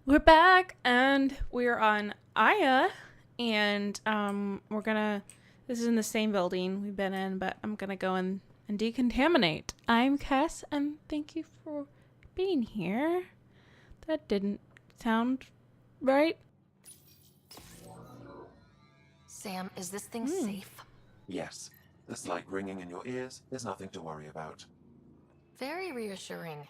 We're back and we're on Aya, and we're gonna. This is in the same building we've been in, but I'm gonna go in and decontaminate. I'm Cass, and thank you for being here. That didn't sound right. Sam, is this thing safe? Yes. The slight ringing in your ears is nothing to worry about. Very reassuring.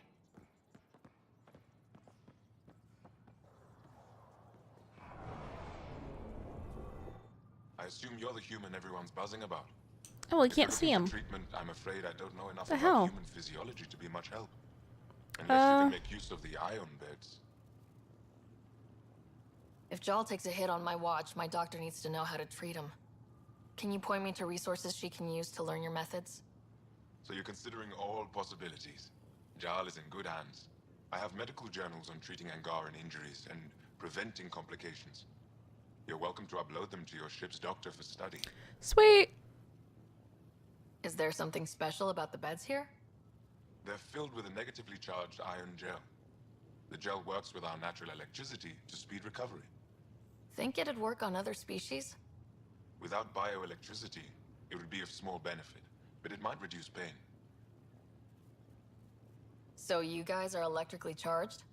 I assume you're the human everyone's buzzing about. Oh, I If can't you're see looking him. for treatment, I'm afraid I don't know enough The about hell? human physiology to be much help. Unless you can make use of the ion beds. If Jal takes a hit on my watch, my doctor needs to know how to treat him. Can you point me to resources she can use to learn your methods? So you're considering all possibilities. Jal is in good hands. I have medical journals on treating Angaran injuries and preventing complications. You're welcome to upload them to your ship's doctor for study. Sweet. Is there something special about the beds here? They're filled with a negatively charged ion gel. The gel works with our natural electricity to speed recovery. Think it'd work on other species? Without bioelectricity, it would be of small benefit, but it might reduce pain. So you guys are electrically charged?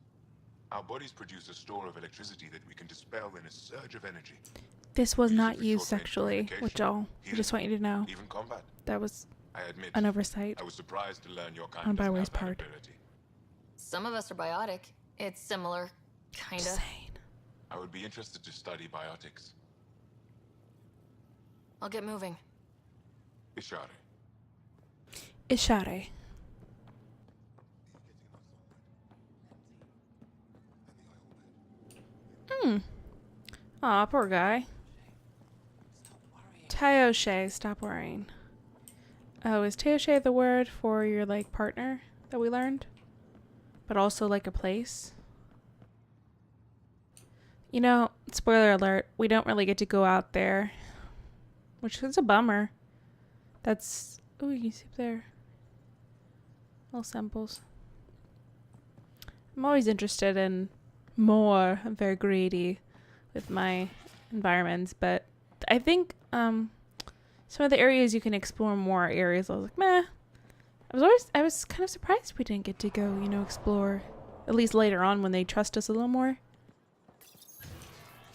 Our bodies produce a store of electricity that we can dispel in a surge of energy. This was Use it not for used short-range sexually with communication, Joel. I healing, just want you to know even combat. that was I admit, an oversight I was surprised to learn your kind on doesn't Byway's have that part. ability. Some of us are biotic. It's similar, kinda. Just saying. I would be interested to study biotics. I'll get moving. Ishari. Ishare. Aw, poor guy. Tayoshe, stop worrying. Oh, is Tayoshe the word for your, like, partner that we learned? But also, like, a place? You know, spoiler alert, we don't really get to go out there. Which is a bummer. That's... Oh, you can see up there. Little samples. I'm always interested in more. I'm very greedy with my environments, but I think some of the areas you can explore more areas. I was like, meh. I was kind of surprised we didn't get to go, explore at least later on when they trust us a little more.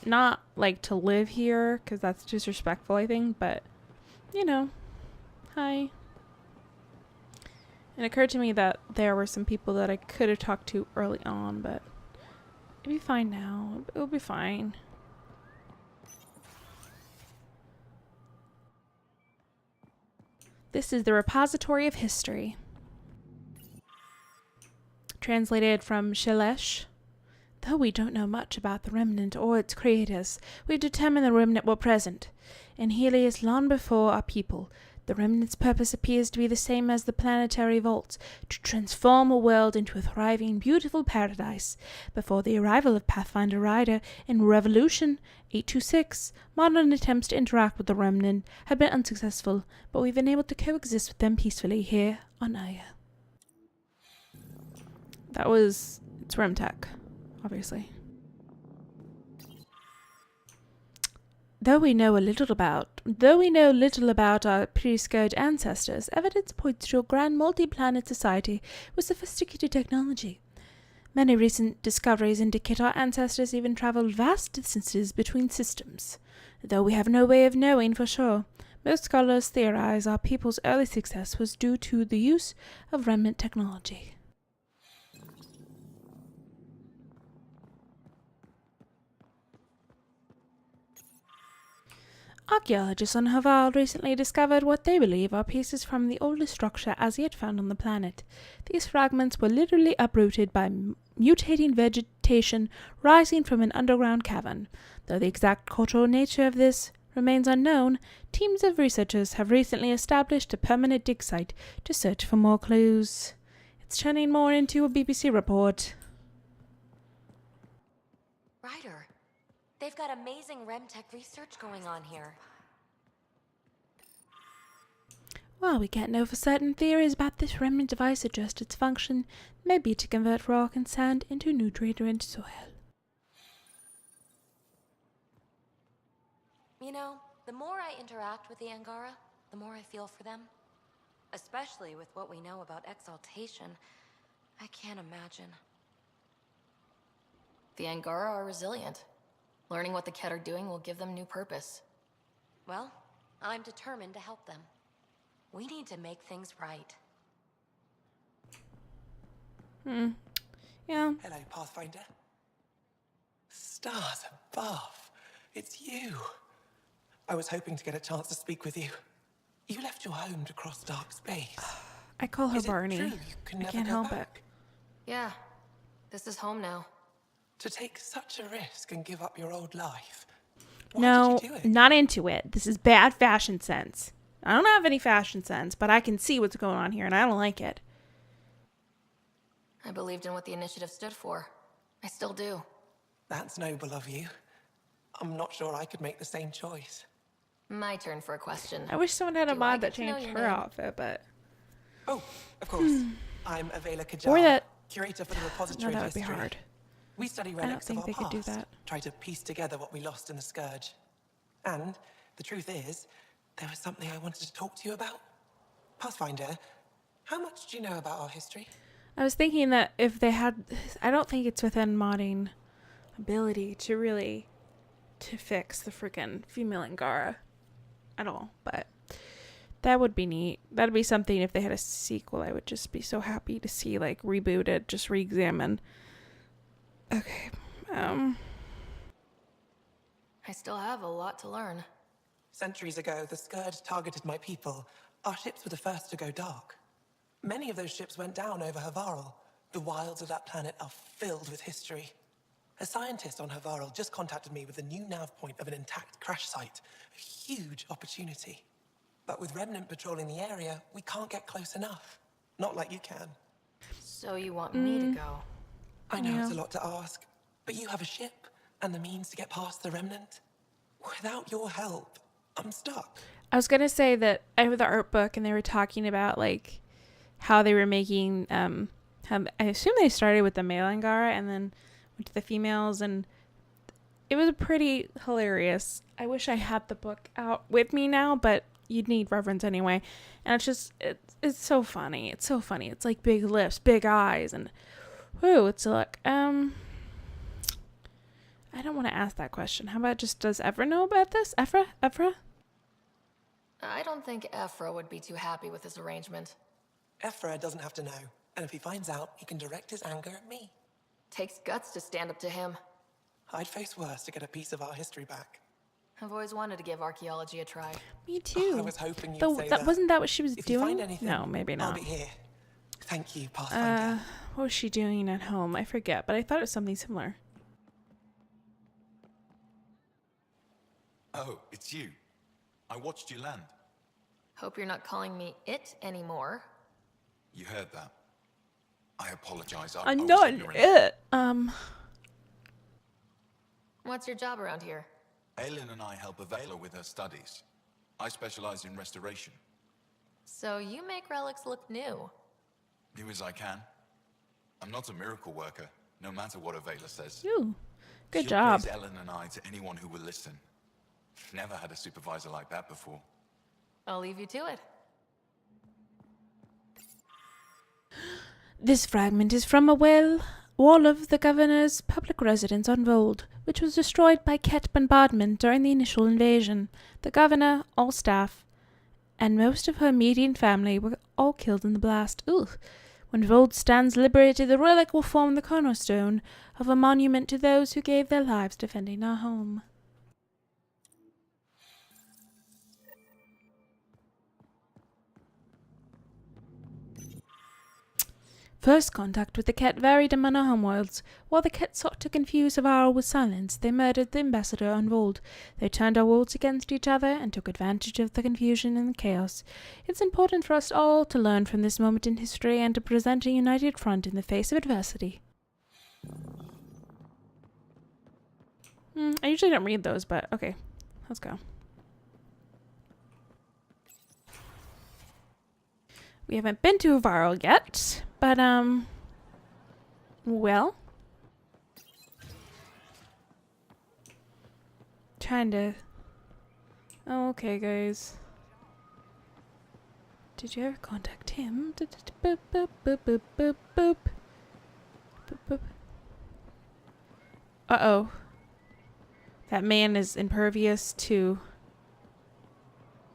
Not like to live here because that's disrespectful, I think, but hi. It occurred to me that there were some people that I could have talked to early on, but it'd be fine now. It'll be fine. This is the Repository of History. Translated from Shalesh. Though we don't know much about the Remnant or its creators, we've determined the Remnant were present in Helios long before our people. The Remnant's purpose appears to be the same as the planetary vaults, to transform a world into a thriving, beautiful paradise. Before the arrival of Pathfinder Rider in Revolution 826, modern attempts to interact with the Remnant have been unsuccessful, but we've been able to coexist with them peacefully here on Aya. It's Remtech, obviously. Though we know little about our pre-scourge ancestors, evidence points to a grand multi-planet society with sophisticated technology. Many recent discoveries indicate our ancestors even traveled vast distances between systems. Though we have no way of knowing for sure, most scholars theorize our people's early success was due to the use of remnant technology. Archaeologists on Haval recently discovered what they believe are pieces from the oldest structure as yet found on the planet. These fragments were literally uprooted by mutating vegetation rising from an underground cavern. Though the exact cultural nature of this remains unknown, teams of researchers have recently established a permanent dig site to search for more clues. It's turning more into a BBC report. Ryder, they've got amazing Remtech research going on here. While we can't know for certain, theories about this remnant device adjust its function, maybe to convert rock and sand into nutrient-rich soil. You know, the more I interact with the Angara, the more I feel for them. Especially with what we know about exaltation. I can't imagine. The Angara are resilient. Learning what the Ket are doing will give them new purpose. Well, I'm determined to help them. We need to make things right. Yeah. Hello, Pathfinder. Stars above. It's you. I was hoping to get a chance to speak with you. You left your home to cross dark space. I call her Is it Barney. true you can I never can't go help back? Yeah, this is home now. To take such a risk and give up your old life. it. Why No, did you do it? not into it. This is bad fashion sense. I don't have any fashion sense, but I can see what's going on here, and I don't like it. I believed in what the initiative stood for. I still do. That's noble of you. I'm not sure I could make the same choice. My turn for a question. I wish someone had a Do I mod get that to know changed your her name? outfit, but Oh, of course. I'm Avela Kajar, Or that- curator for the no, repository that of would be history. hard. We study don't relics think of they our could do past, that. try to piece together what we lost in the Scourge. And the truth is, there was something I wanted to talk to you about. Pathfinder, how much do you know about our history? I was thinking that if they had, I don't think it's within modding ability to fix the freaking female Angara at all, but that would be neat. That'd be something if they had a sequel. I would just be so happy to see, like, rebooted, just re-examine. Okay. I still have a lot to learn. Centuries ago, the Scourge targeted my people. Our ships were the first to go dark. Many of those ships went down over Havarl. The wilds of that planet are filled with history. A scientist on Havarl just contacted me with a new nav point of an intact crash site. A huge opportunity. But with Remnant patrolling the area, we can't get close enough. Not like you can. So you want me to go? I know it's a Yeah. lot to ask, but you have a ship and the means to get past the Remnant. Without your help, I'm stuck. I was gonna say that I have the art book, and they were talking about, like, how they were making, how I assume they started with the male Angara and then went to the females, and it was pretty hilarious. I wish I had the book out with me now, but you'd need reference anyway. And it's just, it's so funny. It's so funny. It's like big lips, big eyes, and whoo, it's like, I don't want to ask that question. How about just, does Evra know about this? Evra? I don't think Ephra would be too happy with this arrangement. Ephra doesn't have to know, and if he finds out, he can direct his anger at me. Takes guts to stand up to him. I'd face worse to get a piece of our history back. I've always wanted to give archaeology a try. Me too. I was hoping you'd Though say that that. wasn't that what she was If you doing? find anything, No, maybe I'll not. be here. Thank you, Pathfinder. What was she doing at home? I forget, but I thought it was something similar. Oh, it's you. I watched you land. Hope you're not calling me it anymore. You heard that. I apologize. I I'm was not ignorant. it. What's your job around here? Aelin and I help Avela with her studies. I specialize in restoration. So you make relics look new. New as I can. I'm not a miracle worker, no matter what Avela says. Ooh, good She'll job. praise Ellen and I to anyone who will listen. Never had a supervisor like that before. I'll leave you to it. This fragment is from a wall of the governor's public residence on Vold, which was destroyed by Ket bombardment during the initial invasion. The governor, all staff, and most of her immediate family were all killed in the blast. Ooh. When Vold stands liberated, the relic will form the cornerstone of a monument to those who gave their lives defending our home. First contact with the Ket varied among our homeworlds. While the Ket sought to confuse Havarl with silence, they murdered the ambassador on Vold. They turned our worlds against each other and took advantage of the confusion and the chaos. It's important for us all to learn from this moment in history and to present a united front in the face of adversity. I usually don't read those, but okay. Let's go. We haven't been to Havarl yet, but, well. Trying to Oh, okay, guys. Did you ever contact him? Boop, boop, boop, boop, boop, boop. Boop, boop. Uh-oh. That man is impervious to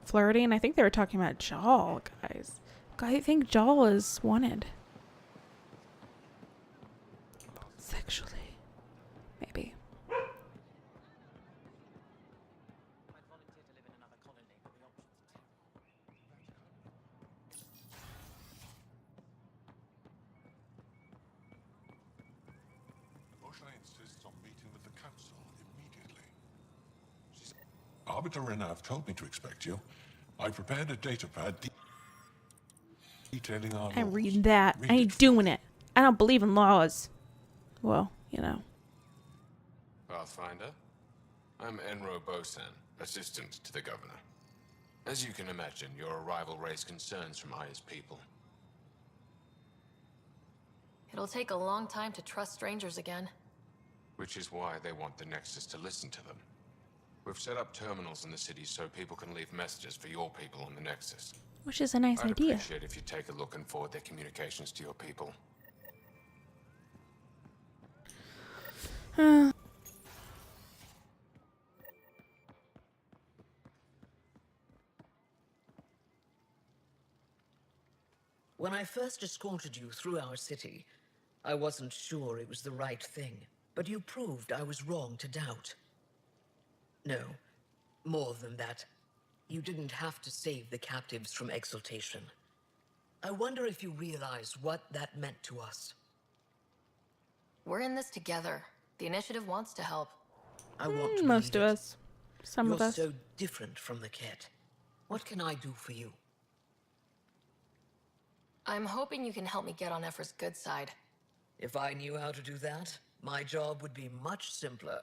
flirting. I think they were talking about Jaal, guys. I think Jaal is wanted. Sexually. Maybe. Moshe insists on meeting with the council immediately. Arbiter Renav told me to expect you. I prepared a datapad detailing our I laws. read that. Read I it ain't for doing me. it. I don't believe in laws. Well, you know. Pathfinder, I'm Enro Bosan, assistant to the governor. As you can imagine, your arrival raised concerns from Aya's people. It'll take a long time to trust strangers again. Which is why they want the Nexus to listen to them. We've set up terminals in the city so people can leave messages for your people on the Nexus. Which is a nice I'd idea. appreciate if you take a look and forward their communications to your people. When I first escorted you through our city, I wasn't sure it was the right thing, but you proved I was wrong to doubt. No, more than that. You didn't have to save the captives from exaltation. I wonder if you realize what that meant to us. We're in this together. The initiative wants to help. I want to Most of believe it. us. Some You're of us. so different from the kid. What can I do for you? I'm hoping you can help me get on Ephra's good side. If I knew how to do that, my job would be much simpler.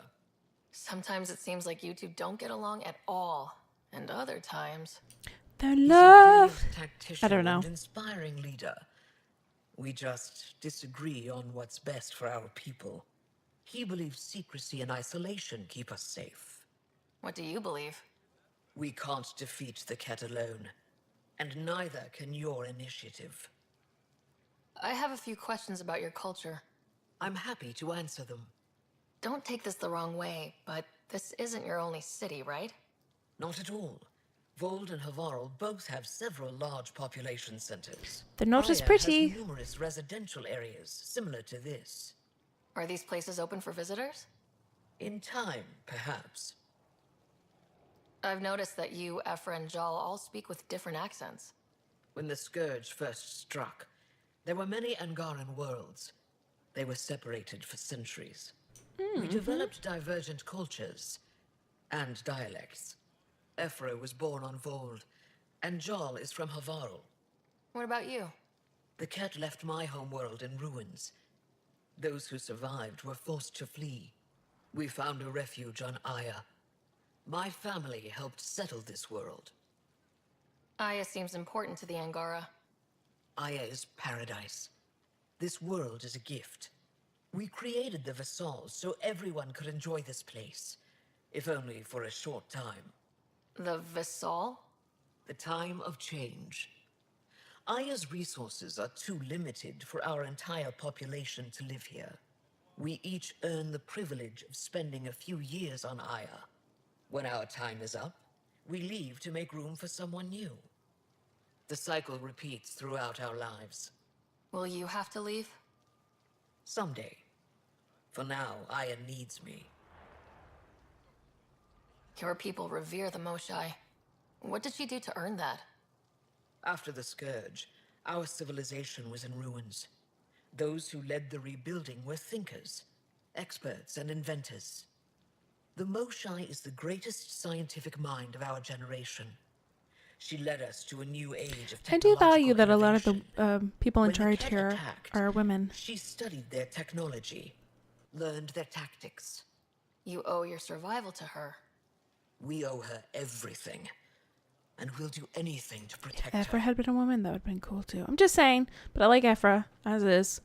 Sometimes it seems like you two don't get along at all. And other times... They're He's a love. brilliant tactician I don't know. and inspiring leader. We just disagree on what's best for our people. He believes secrecy and isolation keep us safe. What do you believe? We can't defeat the cat alone, and neither can your initiative. I have a few questions about your culture. I'm happy to answer them. Don't take this the wrong way, but this isn't your only city, right? Not at all. Vold and Havarl both have several large population centers. They're not as Aya pretty. has numerous residential areas similar to this. Are these places open for visitors? In time, perhaps. I've noticed that you, Ephra, and Jaal all speak with different accents. When the Scourge first struck, there were many Angaran worlds. They were separated for centuries. We developed divergent cultures and dialects. Ephra was born on Vold, and Jaal is from Havarl. What about you? The cat left my homeworld in ruins. Those who survived were forced to flee. We found a refuge on Aya. My family helped settle this world. Aya seems important to the Angara. Aya is paradise. This world is a gift. We created the Vassals so everyone could enjoy this place, if only for a short time. The Vassal? The time of change. Aya's resources are too limited for our entire population to live here. We each earn the privilege of spending a few years on Aya. When our time is up, we leave to make room for someone new. The cycle repeats throughout our lives. Will you have to leave? Someday. For now, Aya needs me. Your people revere the Moshai. What did she do to earn that? After the Scourge, our civilization was in ruins. Those who led the rebuilding were thinkers, experts, and inventors. The Moshai is the greatest scientific mind of our generation. She led us to a new age of I do value technological that a lot of innovation. the people in When the charge Ket here attacked, are women. She studied their technology, learned their tactics. You owe your survival to her. We owe her everything, and we'll do anything to protect Ephra her. had been a woman, that would have been cool too. I'm just saying, but I like Ephra as is.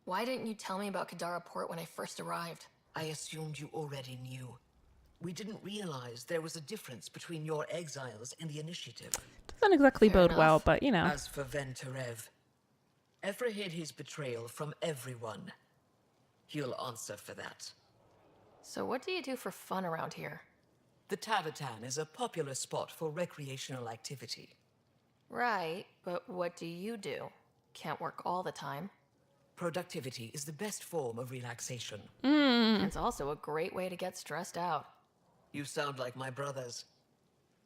Why didn't you tell me about Kadara Port when I first arrived? I assumed you already knew. We didn't realize there was a difference between your exiles and the Initiative. Doesn't exactly Fair bode well, enough. but you know. As for Venterev, Ephra hid his betrayal from everyone. He'll answer for that. So what do you do for fun around here? The Tavatan is a popular spot for recreational activity. Right, but what do you do? Can't work all the time. Productivity is the best form of relaxation. It's also a great way to get stressed out. You sound like my brothers.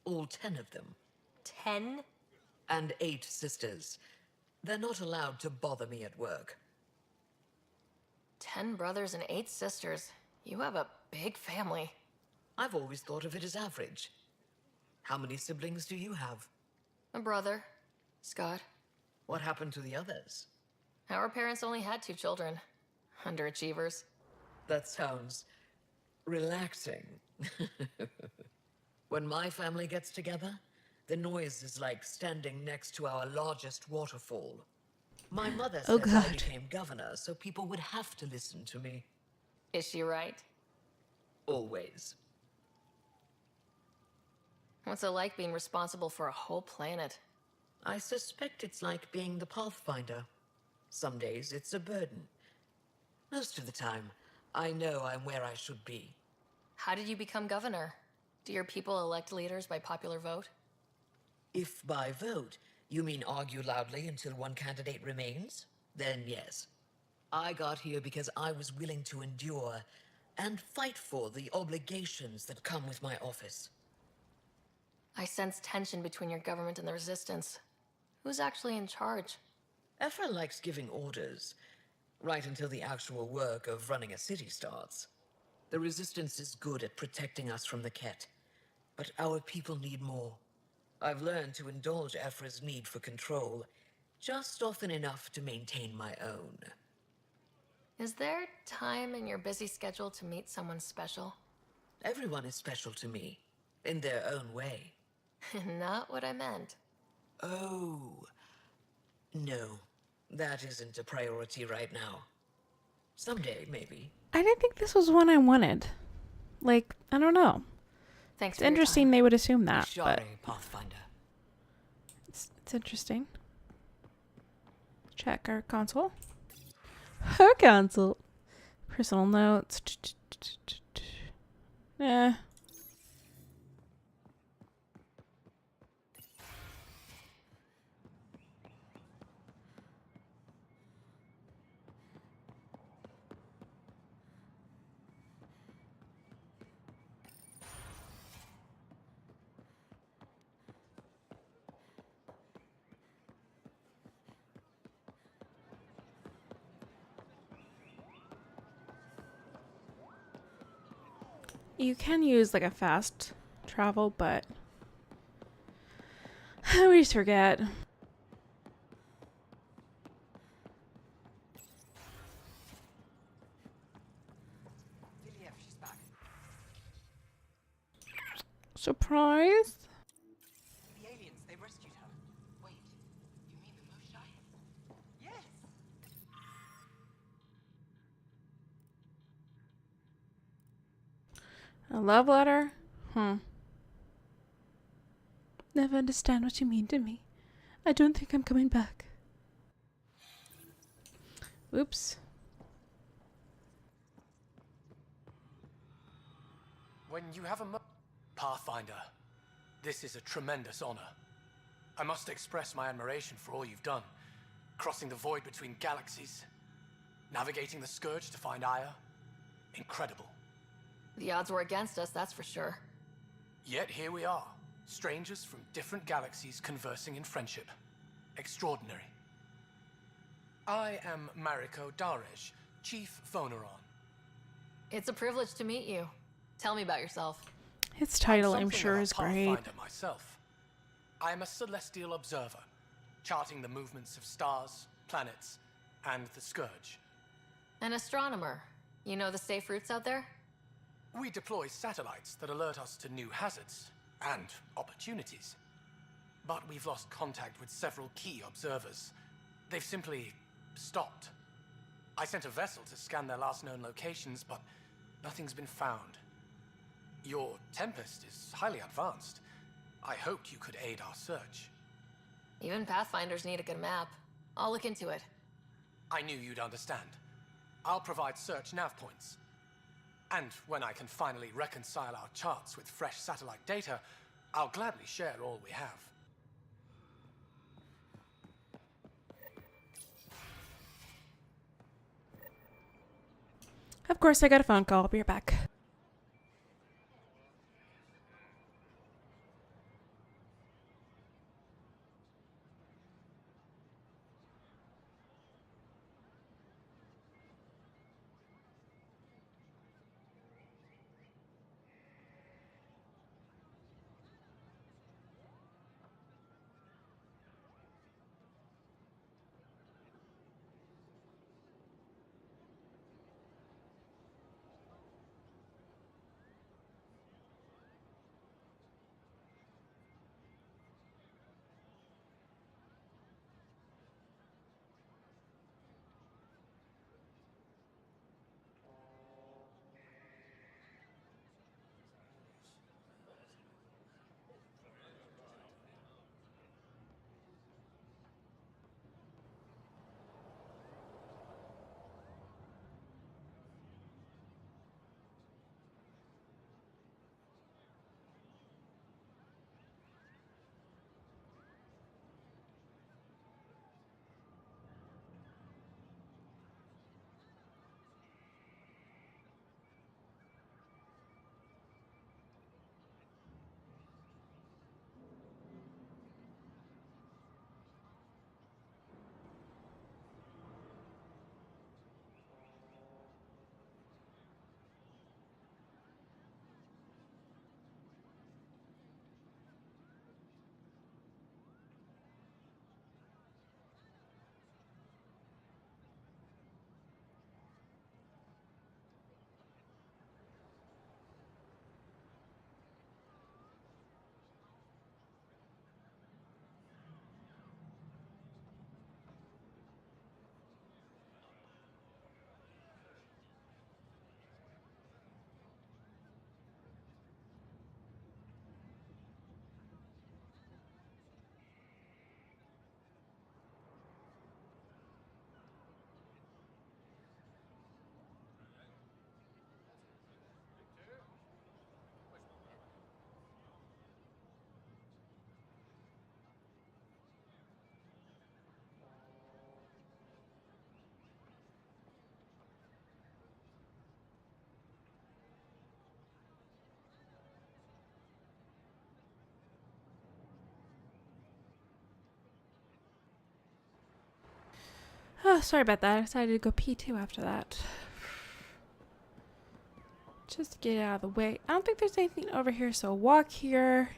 All 10 of them. 10? And 8 sisters. They're not allowed to bother me at work. 10 brothers and 8 sisters. You have a big family. I've always thought of it as average. How many siblings do you have? A brother, Scott. What happened to the others? Our parents only had 2 children. Underachievers. That sounds relaxing. When my family gets together, the noise is like standing next to our largest waterfall. My mother Oh, says I God. became governor, so people would have to listen to me. Is she right? Always. What's it like being responsible for a whole planet? I suspect it's like being the Pathfinder. Some days it's a burden. Most of the time, I know I'm where I should be. How did you become governor? Do your people elect leaders by popular vote? If by vote you mean argue loudly until one candidate remains, then yes. I got here because I was willing to endure and fight for the obligations that come with my office. I sense tension between your government and the Resistance. Who's actually in charge? Ephra likes giving orders, right until the actual work of running a city starts. The Resistance is good at protecting us from the Ket, but our people need more. I've learned to indulge Ephra's need for control, just often enough to maintain my own. Is there time in your busy schedule to meet someone special? Everyone is special to me, in their own way. Not what I meant. Oh. No, that isn't a priority right now. Someday, maybe. I didn't think this was one I wanted. Like, I don't know. Thanks It's for your interesting time. they would assume that, Sorry, but Pathfinder. it's interesting. Check our console. Her console. Personal notes. Eh. You can use like a fast travel, but I always forget. Surprise! The aliens, they rescued her. Wait, you mean the Moshai? Yes! A love letter? Never understand what you mean to me. I don't think I'm coming back. Oops. When you have a Pathfinder, this is a tremendous honor. I must express my admiration for all you've done. Crossing the void between galaxies, navigating the Scourge to find Aya. Incredible. The odds were against us, that's for sure. Yet here we are, strangers from different galaxies conversing in friendship. Extraordinary. I am Mariko Darej, Chief Voneron. It's a privilege to meet you. Tell me about yourself. His title, I'm Something sure, of a is great. Pathfinder myself. I am a celestial observer, charting the movements of stars, planets, and the Scourge. An astronomer. You know the safe routes out there? We deploy satellites that alert us to new hazards and opportunities. But we've lost contact with several key observers. They've simply stopped. I sent a vessel to scan their last known locations, but nothing's been found. Your Tempest is highly advanced. I hoped you could aid our search. Even Pathfinders need a good map. I'll look into it. I knew you'd understand. I'll provide search nav points. And when I can finally reconcile our charts with fresh satellite data, I'll gladly share all we have. Of course, I got a phone call. I'll be right back. Oh, sorry about that. I decided to go pee too after that. Just to get out of the way. I don't think there's anything over here, so I'll walk here.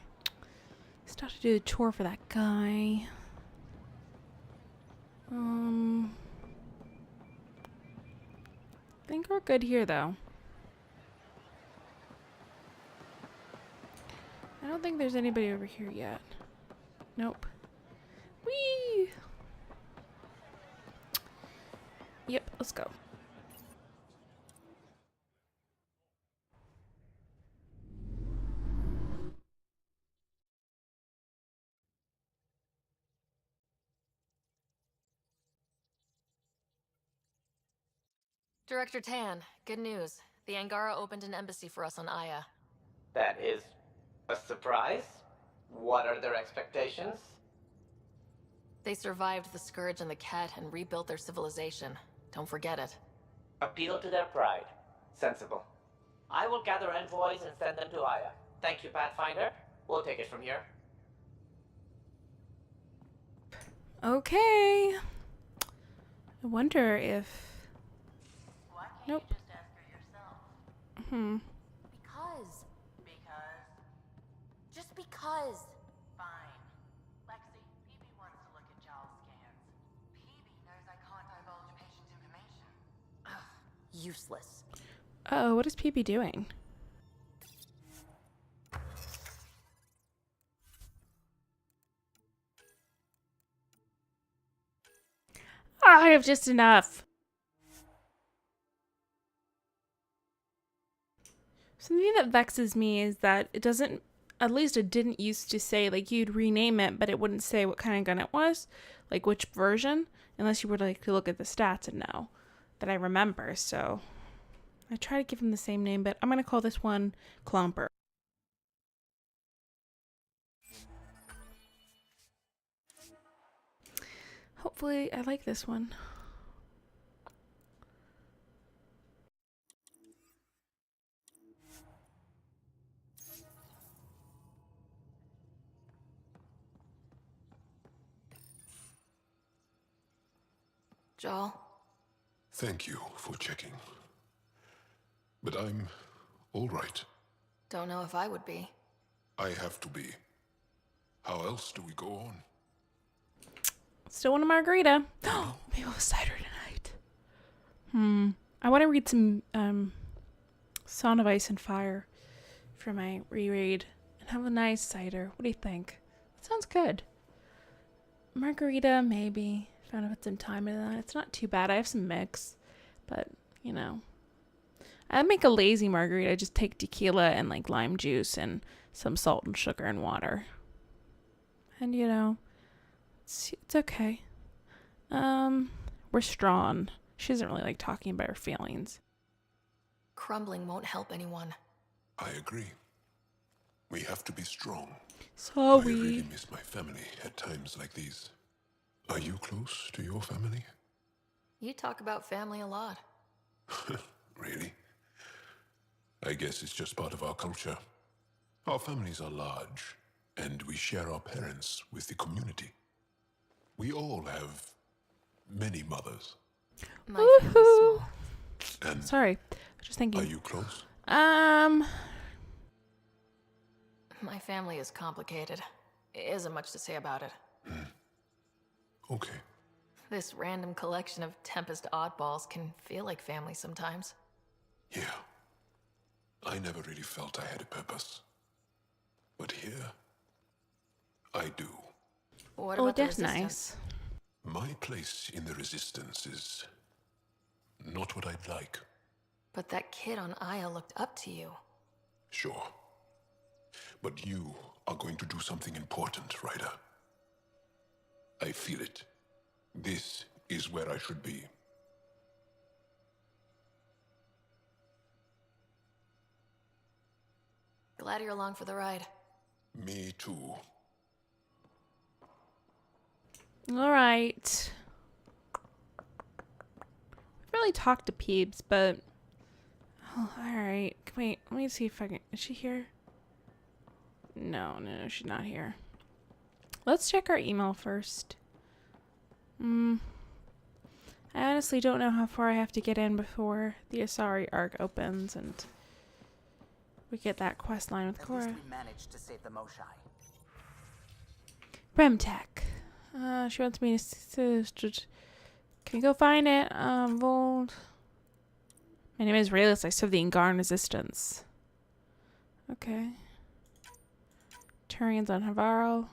Still have to do the chore for that guy. I think we're good here, though. I don't think there's anybody over here yet. Nope. Whee! Yep, let's go. Director Tan, good news. The Angara opened an embassy for us on Aya. That is a surprise? What are their expectations? They survived the Scourge and the Ket and rebuilt their civilization. Don't forget it. Appeal to their pride. Sensible. I will gather envoys and send them to Aya. Thank you, Pathfinder. We'll take it from here. Okay. I wonder if... Nope. Because. Just because. Fine. Lexi, PB wants to look at y'all's scans. PB knows I can't divulge patient information. Useless. Uh-oh, what is PB doing? I have just enough. Something that vexes me is that it doesn't, at least it didn't used to say, like, you'd rename it, but it wouldn't say what kind of gun it was, like which version, unless you were like to look at the stats and know that I remember. So I try to give him the same name, but I'm going to call this one Clomper. Hopefully I like this one. Jal? Thank you for checking. But I'm all right. Don't know if I would be. I have to be. How else do we go on? Still want a margarita. Maybe we'll have cider tonight. I want to read some Song of Ice and Fire for my reread and have a nice cider. What do you think? That sounds good. Margarita, maybe. If I want to put some time into that. It's not too bad. I have some mix, but you know, I make a lazy margarita. I just take tequila and like lime juice and some salt and sugar and water. And you know, it's okay. We're strong. She doesn't really like talking about her feelings. Crumbling won't help anyone. I agree. We have to be strong. Sorry. I really miss my family at times like these. Are you close to your family? You talk about family a lot. Really? I guess it's just part of our culture. Our families are large, and we share our parents with the community. We all have many mothers. My family's small. And sorry, I was just thinking. Are you close? My family is complicated. Isn't much to say about it. Okay. This random collection of Tempest oddballs can feel like family sometimes. Yeah. I never really felt I had a purpose. But here, I do. What about the that's resistance? nice. My place in the Resistance is not what I'd like. But that kid on Aya looked up to you. Sure. But you are going to do something important, Ryder. I feel it. This is where I should be. Glad you're along for the ride. Me too. All right. I've really talked to Peebs, but all right. Wait, let me see if I can. Is she here? No, she's not here. Let's check our email first. I honestly don't know how far I have to get in before the Asari arc opens and we get that quest line with Cora. At least we managed to save the Moshai. Remtech. She wants me to can you go find it? Vold. My name is Reyes. I serve the Angaran Resistance. Okay. Turians on Havaro.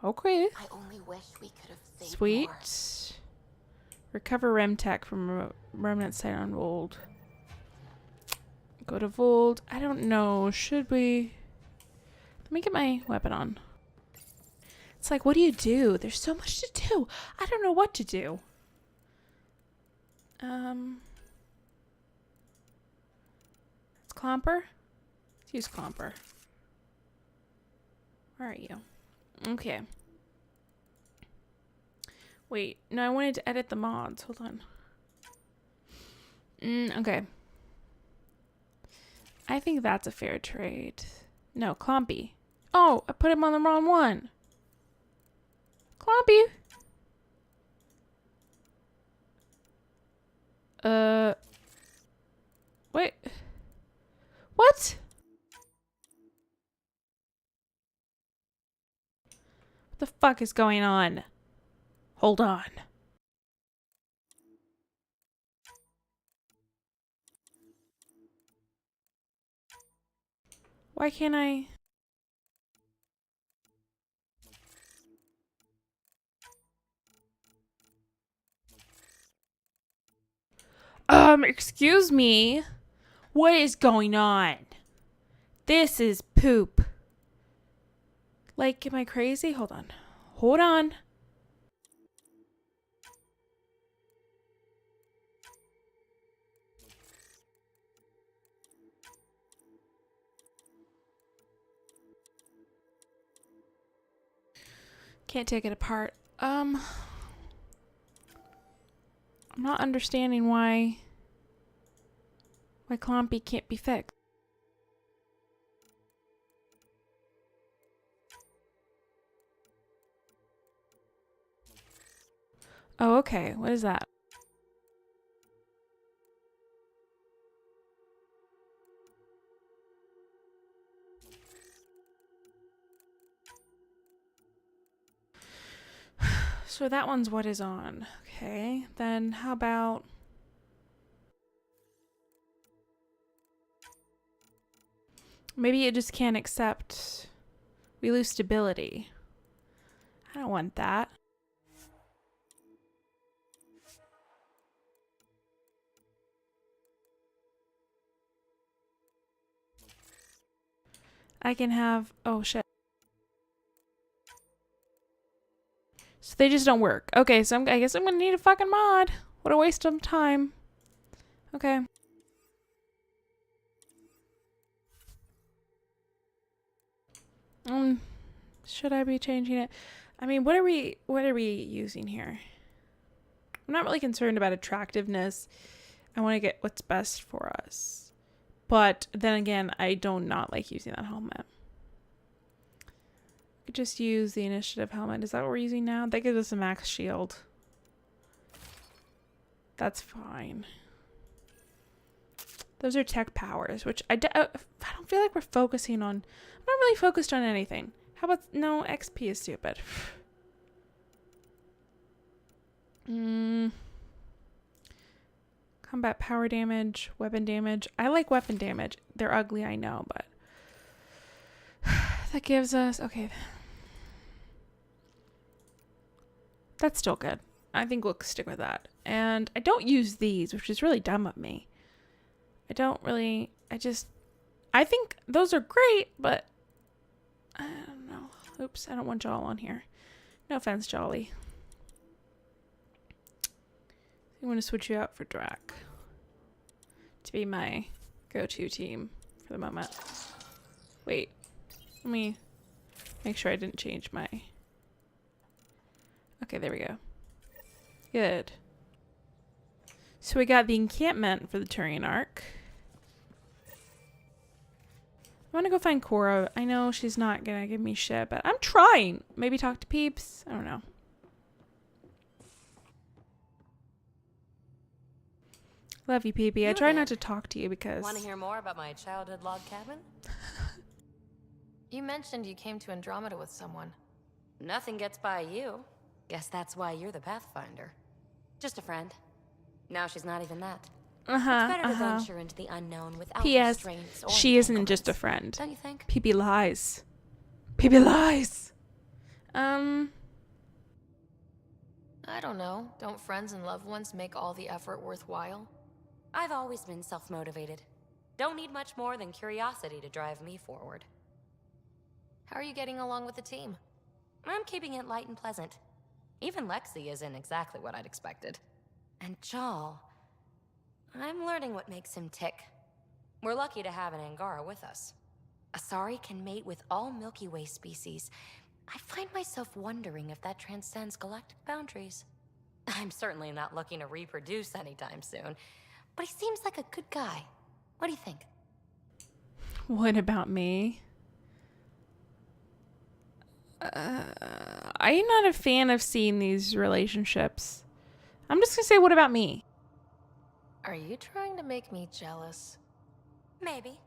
Okay. I only wish we could have saved Sweet. more. Recover Remtech from remnant site on Vold. Go to Vold. I don't know. Should we? Let me get my weapon on. It's like, what do you do? There's so much to do. I don't know what to do. It's Clomper. Let's use Clomper. Where are you? Okay. Wait, no, I wanted to edit the mods. Hold on. Okay. I think that's a fair trade. No, Clompy. Oh, I put him on the wrong one. Clompy. Wait. What? What the fuck is going on? Hold on. Why can't I? Excuse me. What is going on? This is poop. Like, am I crazy? Hold on. Hold on. Can't take it apart. I'm not understanding why Clompy can't be fixed. Oh, okay. What is that? So that one's what is on. Okay. Then how about... Maybe it just can't accept... We lose stability. I don't want that. I can have... Oh, shit. So they just don't work. Okay, so I guess I'm gonna need a fucking mod. What a waste of time. Okay. Should I be changing it? I mean, what are we using here? I'm not really concerned about attractiveness. I want to get what's best for us. But then again, I do not like using that helmet. We could just use the initiative helmet. Is that what we're using now? That gives us a max shield. That's fine. Those are tech powers, which I don't feel like we're focusing on. I'm not really focused on anything. How about... No, XP is stupid. Combat power damage, weapon damage. I like weapon damage. They're ugly, I know, but... That gives us... Okay. That's still good. I think we'll stick with that. And I don't use these, which is really dumb of me. I don't really... I think those are great, but... I don't know. Oops, I don't want Jol on here. No offense, Jolly. I'm going to switch you out for Drac. To be my go-to team for the moment. Wait. Let me make sure I didn't change my... Okay, there we go. Good. So we got the encampment for the Turian Arc. I want to go find Cora. I know she's not going to give me shit, but I'm trying. Maybe talk to peeps. I don't know. Love you, Peepee. I try not to talk to you because... Want to hear more about my childhood log cabin? You mentioned you came to Andromeda with someone. Nothing gets by you. Guess that's why you're the Pathfinder. Just a friend. Now she's not even that. It's better to venture into the unknown without restraints or she isn't just a friend. Don't you think? Peepee lies. Peepee lies. I don't know. Don't friends and loved ones make all the effort worthwhile? I've always been self-motivated. Don't need much more than curiosity to drive me forward. How are you getting along with the team? I'm keeping it light and pleasant. Even Lexi isn't exactly what I'd expected. And Jol, I'm learning what makes him tick. We're lucky to have an Angara with us. Asari can mate with all Milky Way species. I find myself wondering if that transcends galactic boundaries. I'm certainly not looking to reproduce anytime soon, but he seems like a good guy. What do you think? What about me? I'm not a fan of seeing these relationships. I'm just gonna say, what about me? Are you trying to make me jealous? Maybe.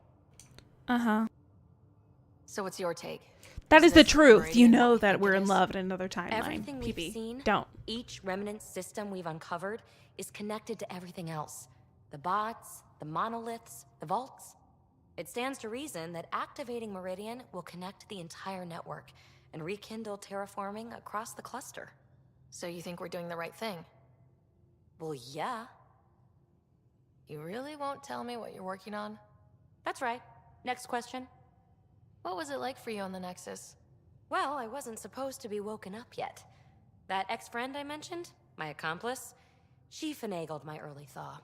So what's your take? That is the truth. Meridian You what know we that think we're it in is? love in another timeline. Everything we've Peepee, seen, don't. each remnant system we've uncovered is connected to everything else. The bots, the monoliths, the vaults. It stands to reason that activating Meridian will connect the entire network and rekindle terraforming across the cluster. So you think we're doing the right thing? Well, yeah. You really won't tell me what you're working on? That's right. Next question. What was it like for you on the Nexus? Well, I wasn't supposed to be woken up yet. That ex-friend I mentioned, my accomplice, she finagled my early thaw.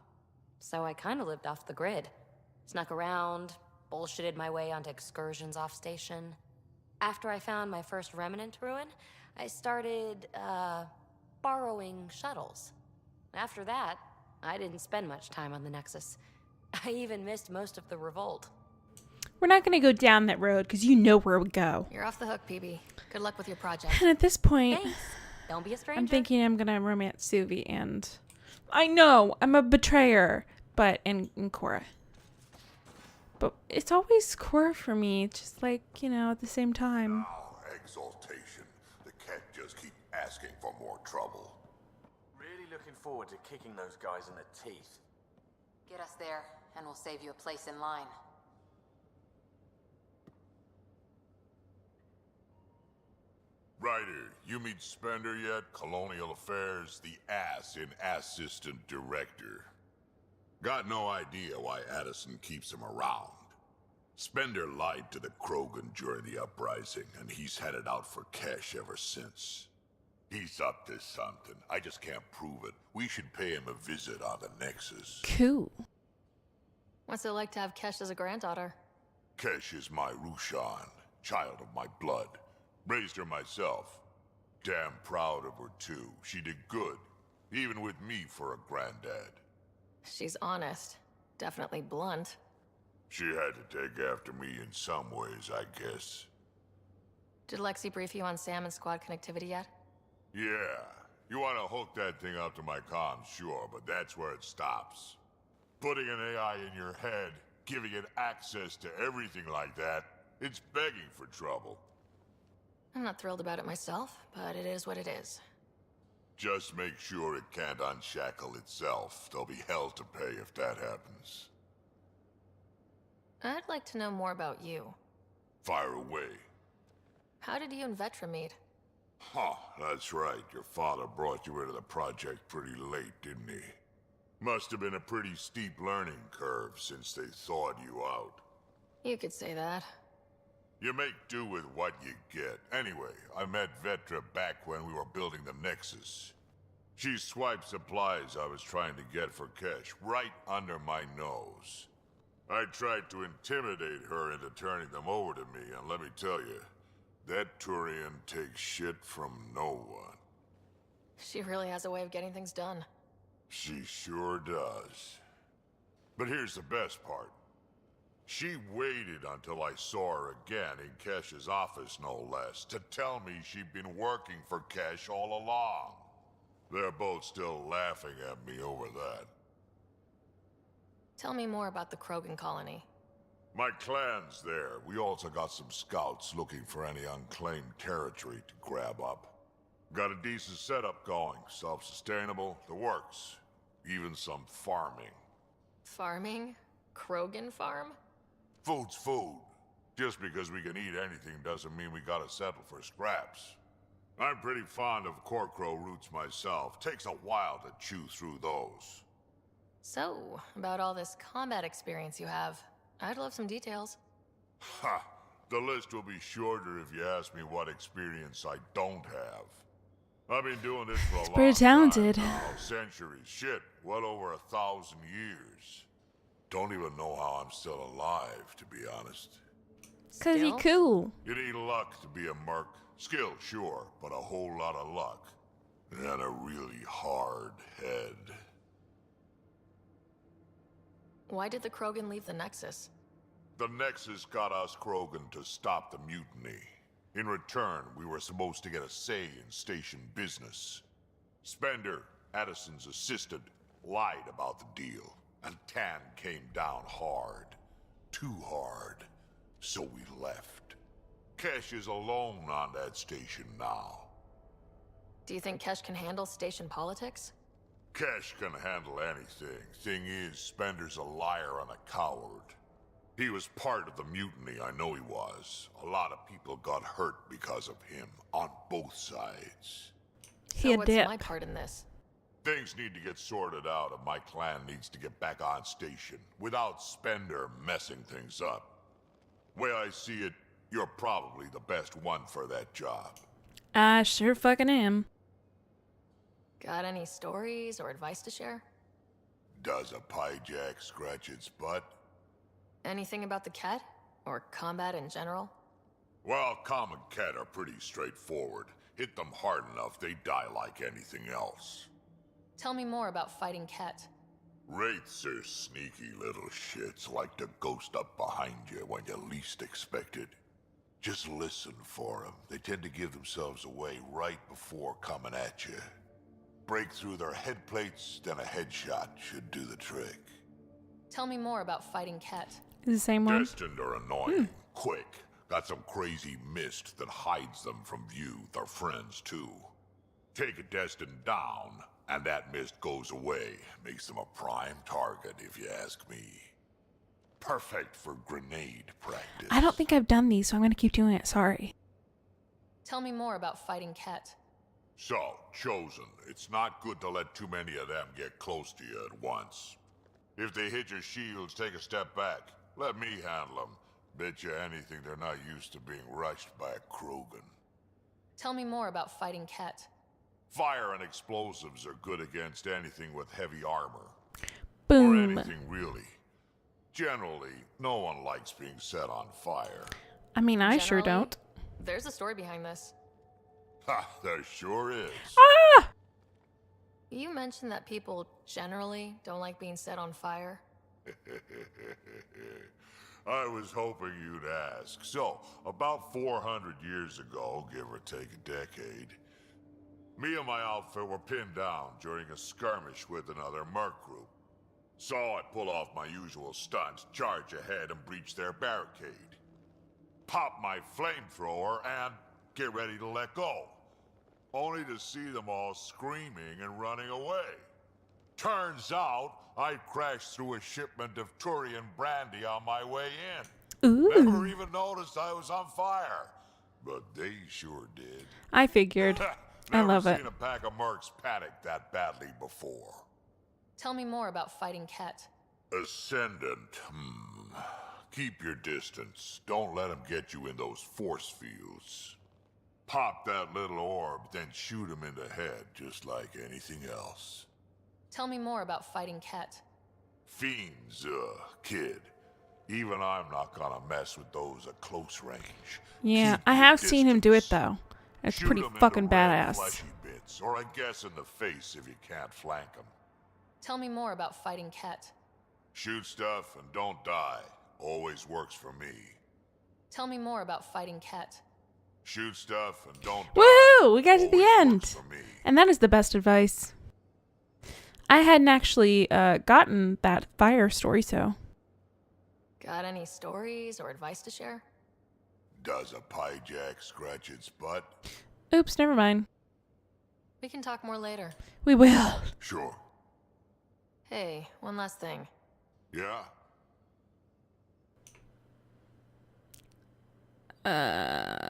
So I kind of lived off the grid. Snuck around, bullshitted my way onto excursions off station. After I found my first remnant ruin, I started, borrowing shuttles. After that, I didn't spend much time on the Nexus. I even missed most of the revolt. We're not going to go down that road because you know where we go. You're off the hook, PB. Good luck with your project. And at this point, Thanks. Don't be a stranger. I'm thinking I'm going to romance Suvi, and I know I'm a betrayer, but in Cora. But it's always Cora for me, just like, at the same time. Oh, exaltation. The cat just keep asking for more trouble. Really looking forward to kicking those guys in the teeth. Get us there, and we'll save you a place in line. Ryder, you meet Spender yet? Colonial Affairs, the ass in assistant director. Got no idea why Addison keeps him around. Spender lied to the Krogan during the uprising, and he's headed out for cash ever since. He's up to something. I just can't prove it. We should pay him a visit on the Nexus. Cool. What's it like to have Kesh as a granddaughter? Kesh is my Rushan, child of my blood. Raised her myself. Damn proud of her, too. She did good, even with me for a granddad. She's honest. Definitely blunt. She had to take after me in some ways, I guess. Did Lexi brief you on Sam and squad connectivity yet? Yeah. You want to hook that thing up to my comms, sure, but that's where it stops. Putting an AI in your head, giving it access to everything like that, it's begging for trouble. I'm not thrilled about it myself, but it is what it is. Just make sure it can't unshackle itself. There'll be hell to pay if that happens. I'd like to know more about you. Fire away. How did you and Vetra meet? Huh, that's right. Your father brought you into the project pretty late, didn't he? Must have been a pretty steep learning curve since they thawed you out. You could say that. You make do with what you get. Anyway, I met Vetra back when we were building the Nexus. She swiped supplies I was trying to get for Kesh right under my nose. I tried to intimidate her into turning them over to me, and let me tell you, that Turian takes shit from no one. She really has a way of getting things done. She sure does. But here's the best part. She waited until I saw her again in Kesh's office, no less, to tell me she'd been working for Kesh all along. They're both still laughing at me over that. Tell me more about the Krogan colony. My clan's there. We also got some scouts looking for any unclaimed territory to grab up. Got a decent setup going. Self-sustainable, the works. Even some farming. Farming? Krogan farm? Food's food. Just because we can eat anything doesn't mean we gotta settle for scraps. I'm pretty fond of Corcrow roots myself. Takes a while to chew through those. So, about all this combat experience you have, I'd love some details. Ha! The list will be shorter if you ask me what experience I don't have. I've been doing this for a long pretty talented. time now. Centuries. Shit, well over 1,000 years. Don't even know how I'm still alive, to be honest. Cause he cool. You need luck to be a merc. Skill, sure, but a whole lot of luck. And a really hard head. Why did the Krogan leave the Nexus? The Nexus got us Krogan to stop the mutiny. In return, we were supposed to get a say in station business. Spender, Addison's assistant, lied about the deal. And Tan came down hard. Too hard. So we left. Kesh is alone on that station now. Do you think Kesh can handle station politics? Kesh can handle anything. Thing is, Spender's a liar and a coward. He was part of the mutiny, I know he was. A lot of people got hurt because of him, on both sides. So what's my part in this? Things need to get sorted out, and my clan needs to get back on station without Spender messing things up. Way I see it, you're probably the best one for that job. I sure fucking am. Got any stories or advice to share? Does a pyjak scratch its butt? Anything about the cat? Or combat in general? Well, common cat are pretty straightforward. Hit them hard enough, they die like anything else. Tell me more about fighting Ket. Wraiths are sneaky little shits, like to ghost up behind you when you least expect it. Just listen for them. They tend to give themselves away right before coming at you. Break through their head plates, then a headshot should do the trick. Tell me more about fighting Ket. Is the same one? Destined are annoying. Quick. Got some crazy mist that hides them from view. They're friends, too. Take a Destined down, and that mist goes away. Makes them a prime target, if you ask me. Perfect for grenade practice. I don't think I've done these, so I'm going to keep doing it. Sorry. Tell me more about fighting Ket. So, Chosen, it's not good to let too many of them get close to you at once. If they hit your shields, take a step back. Let me handle them. Bet you anything they're not used to being rushed by a Krogan. Tell me more about fighting Ket. Fire and explosives are good against anything with heavy armor. Boom. Or anything really. Generally, no one likes being set on fire. I mean, I sure don't. There's a story behind this. Ha, there sure is. Ah! You mentioned that people generally don't like being set on fire. I was hoping you'd ask. So, about 400 years ago, give or take a decade, me and my outfit were pinned down during a skirmish with another merc group. So I pull off my usual stunts, charge ahead and breach their barricade. Pop my flamethrower and get ready to let go. Only to see them all screaming and running away. Turns out, I crashed through a shipment of Turian brandy on my way in. Ooh. Never even noticed I was on fire. But they sure did. I figured. I love it. Never seen a pack of mercs panic that badly before. Tell me more about fighting Ket. Ascendant. Keep your distance. Don't let them get you in those force fields. Pop that little orb, then shoot him in the head, just like anything else. Tell me more about fighting Ket. Fiends, kid. Even I'm not gonna mess with those at close range. Yeah, Keep I your have seen him do it, distance. though. It's Shoot pretty 'em in the fucking red, badass. fleshy bits, or I guess in the face if you can't flank them. Tell me more about fighting Ket. Shoot stuff and don't die. Always works for me. Tell me more about fighting Ket. Shoot stuff and don't die. Woohoo! We got to the Always end. works for me. And that is the best advice. I hadn't actually gotten that fire story, so. Got any stories or advice to share? Does a pyjak scratch its butt? Oops, never mind. We can talk more later. We will. Sure. Hey, one last thing. Yeah? I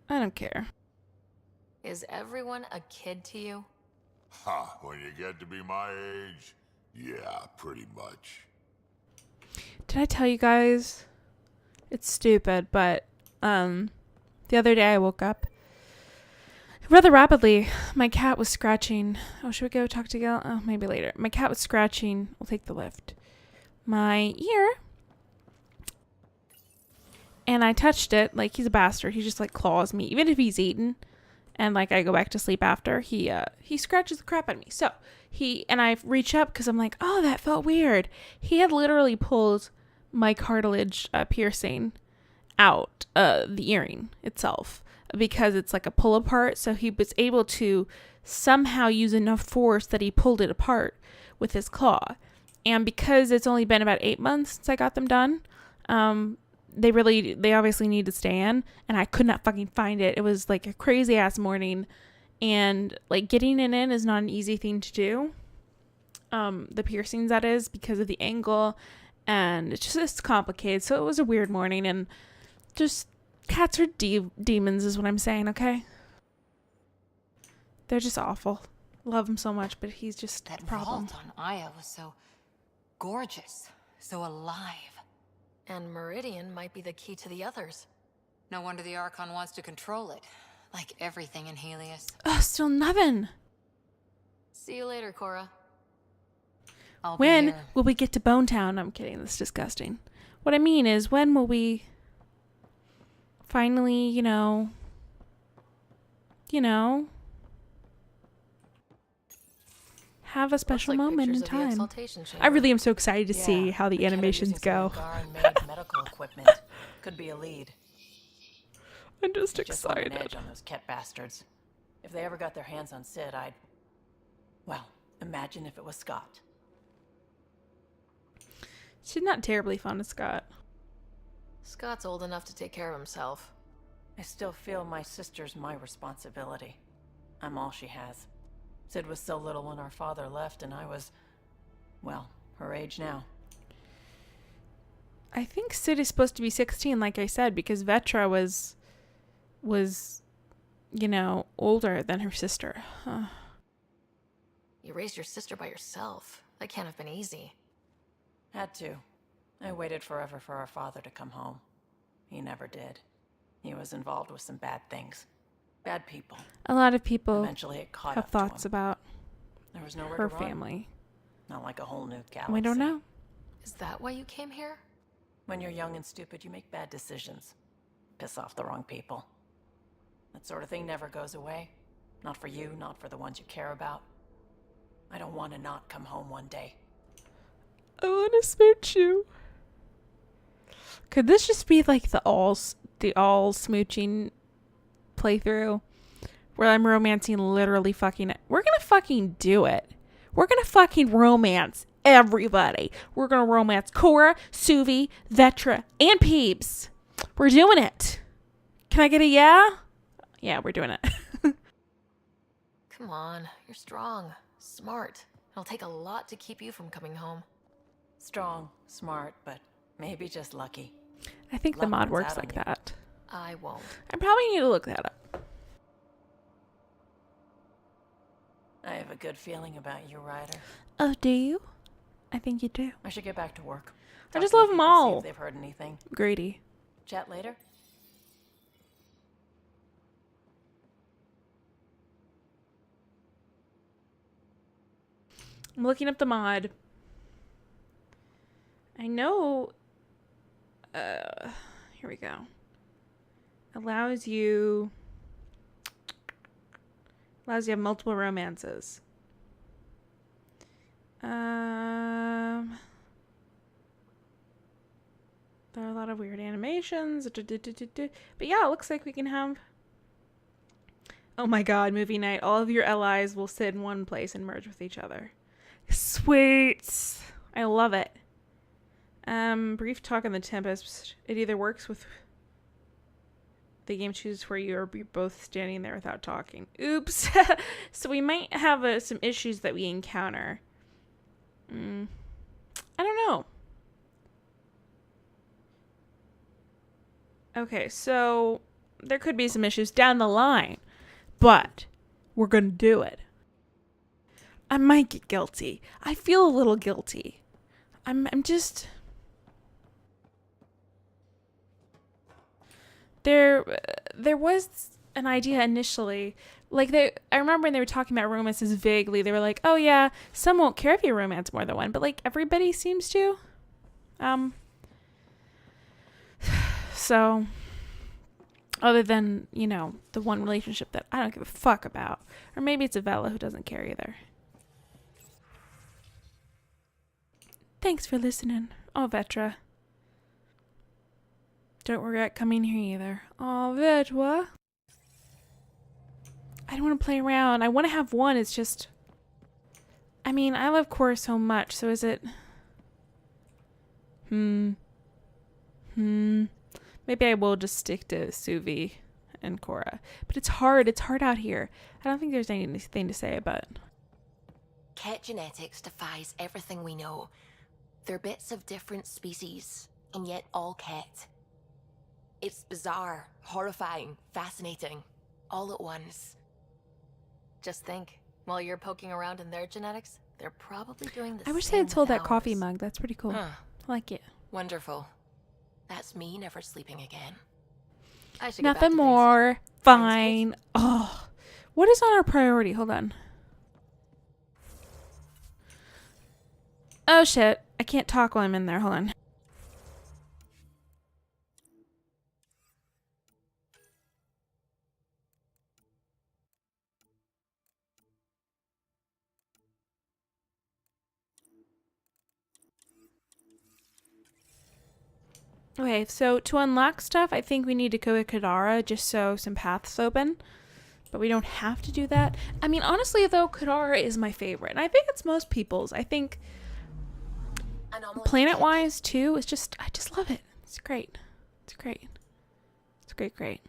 don't care. Is everyone a kid to you? Ha, when you get to be my age, yeah, pretty much. Did I tell you guys? It's stupid, but the other day I woke up rather rapidly. My cat was scratching. Oh, should we go talk to Gail? Oh, maybe later. My cat was scratching. We'll take the lift. My ear. And I touched it. Like, he's a bastard. He just, like, claws me. Even if he's eaten and, like, I go back to sleep after, he scratches the crap out of me. So, I reach up because I'm like, oh, that felt weird. He had literally pulled my cartilage piercing out, the earring itself, because it's like a pull apart. So he was able to somehow use enough force that he pulled it apart with his claw. And because it's only been about 8 months since I got them done, they obviously need to stay in, and I could not fucking find it. It was like a crazy ass morning, and like getting it in is not an easy thing to do. The piercings, that is, because of the angle, and it's complicated. So it was a weird morning, and just cats are demons is what I'm saying, okay? They're just awful. Love him so much, but he's just That a problem. vault on Aya was so gorgeous, so alive. And Meridian might be the key to the others. No wonder the Archon wants to control it, like everything in Helios. Ugh, still nothing. See you later, Cora. I'll be When here. will we get to Bone Town? I'm kidding, that's disgusting. What I mean is, when will we finally, have a special moment in time? I really am so excited to see how the animations go. Angar-made medical equipment. Could be a lead. I'm just Just on an excited. edge on those Ket bastards. If they ever got their hands on Sid, well, imagine if it was Scott. She's not terribly fond of Scott. Scott's old enough to take care of himself. I still feel my sister's my responsibility. I'm all she has. Sid was so little when our father left, and I was, well, her age now. I think Sid is supposed to be 16, like I said, because Vetra was older than her sister. Huh. You raised your sister by yourself. That can't have been easy. Had to. I waited forever for our father to come home. He never did. He was involved with some bad things. Bad people. A lot of people Eventually it caught have up to thoughts him. about There was nowhere her to run. family. Not like a whole new galaxy. We don't know. Is that why you came here? When you're young and stupid, you make bad decisions. Piss off the wrong people. That sort of thing never goes away. Not for you, not for the ones you care about. I don't want to not come home one day. I want to smooch you. Could this just be like the all smooching playthrough where I'm romancing literally fucking... We're gonna fucking do it. We're gonna fucking romance everybody. We're gonna romance Cora, Suvi, Vetra, and Peebs. We're doing it. Can I get a yeah? Yeah, we're doing it. Come on, you're strong, smart. It'll take a lot to keep you from coming home. Strong, smart, but maybe just lucky. I think the Luck mod runs works out on like you. that. I won't. I probably need to look that up. I have a good feeling about you, Ryder. Oh, do you? I think you do. I should get back to work. I Talk just to the love them people, see all. if they've heard anything. Grady. Chat later? I'm looking up the mod. I know. Here we go. Allows you to have multiple romances. There are a lot of weird animations. But yeah, it looks like we can have... Oh my god, movie night. All of your allies will sit in one place and merge with each other. Sweet. I love it. Brief talk on the Tempest. It either works with the game chooses for you or you're both standing there without talking. Oops. So we might have some issues that we encounter. I don't know. Okay, so there could be some issues down the line, but we're gonna do it. I might get guilty. I feel a little guilty. I'm just... There was an idea initially. Like, I remember when they were talking about romances vaguely, they were like, oh yeah, some won't care if you romance more than one, but like everybody seems to. So, other than, the one relationship that I don't give a fuck about. Or maybe it's Avella who doesn't care either. Thanks for listening. Oh, Vetra. Don't regret coming here either. Oh, Vetra. I don't want to play around. I want to have one. It's just... I mean, I love Cora so much, so is it... Maybe I will just stick to Suvi and Cora. But it's hard. It's hard out here. I don't think there's anything to say about it. Ket genetics defies everything we know. They're bits of different species, and yet all Ket. It's bizarre, horrifying, fascinating, all at once. Just think, while you're poking around in their genetics, they're probably doing the I wish same they had with sold that coffee ours. mug. That's pretty cool. Huh. I like it. Wonderful. That's me never sleeping again. I should get back Nothing to things. more. Fine. Oh, what is on our priority? Hold on. Oh shit! I can't talk while I'm in there. Hold on. Okay, so to unlock stuff, I think we need to go to Kadara just so some paths open. But we don't have to do that. I mean, honestly, though, Kadara is my favorite. And I think it's most people's. I think planet-wise, too, it's just, I just love it. It's great. It's great. It's great, great.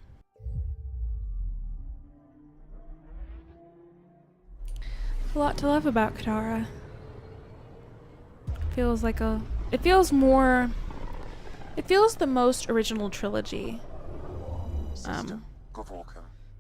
A lot to love about Kadara. Feels like a... It feels more... It feels the most original trilogy.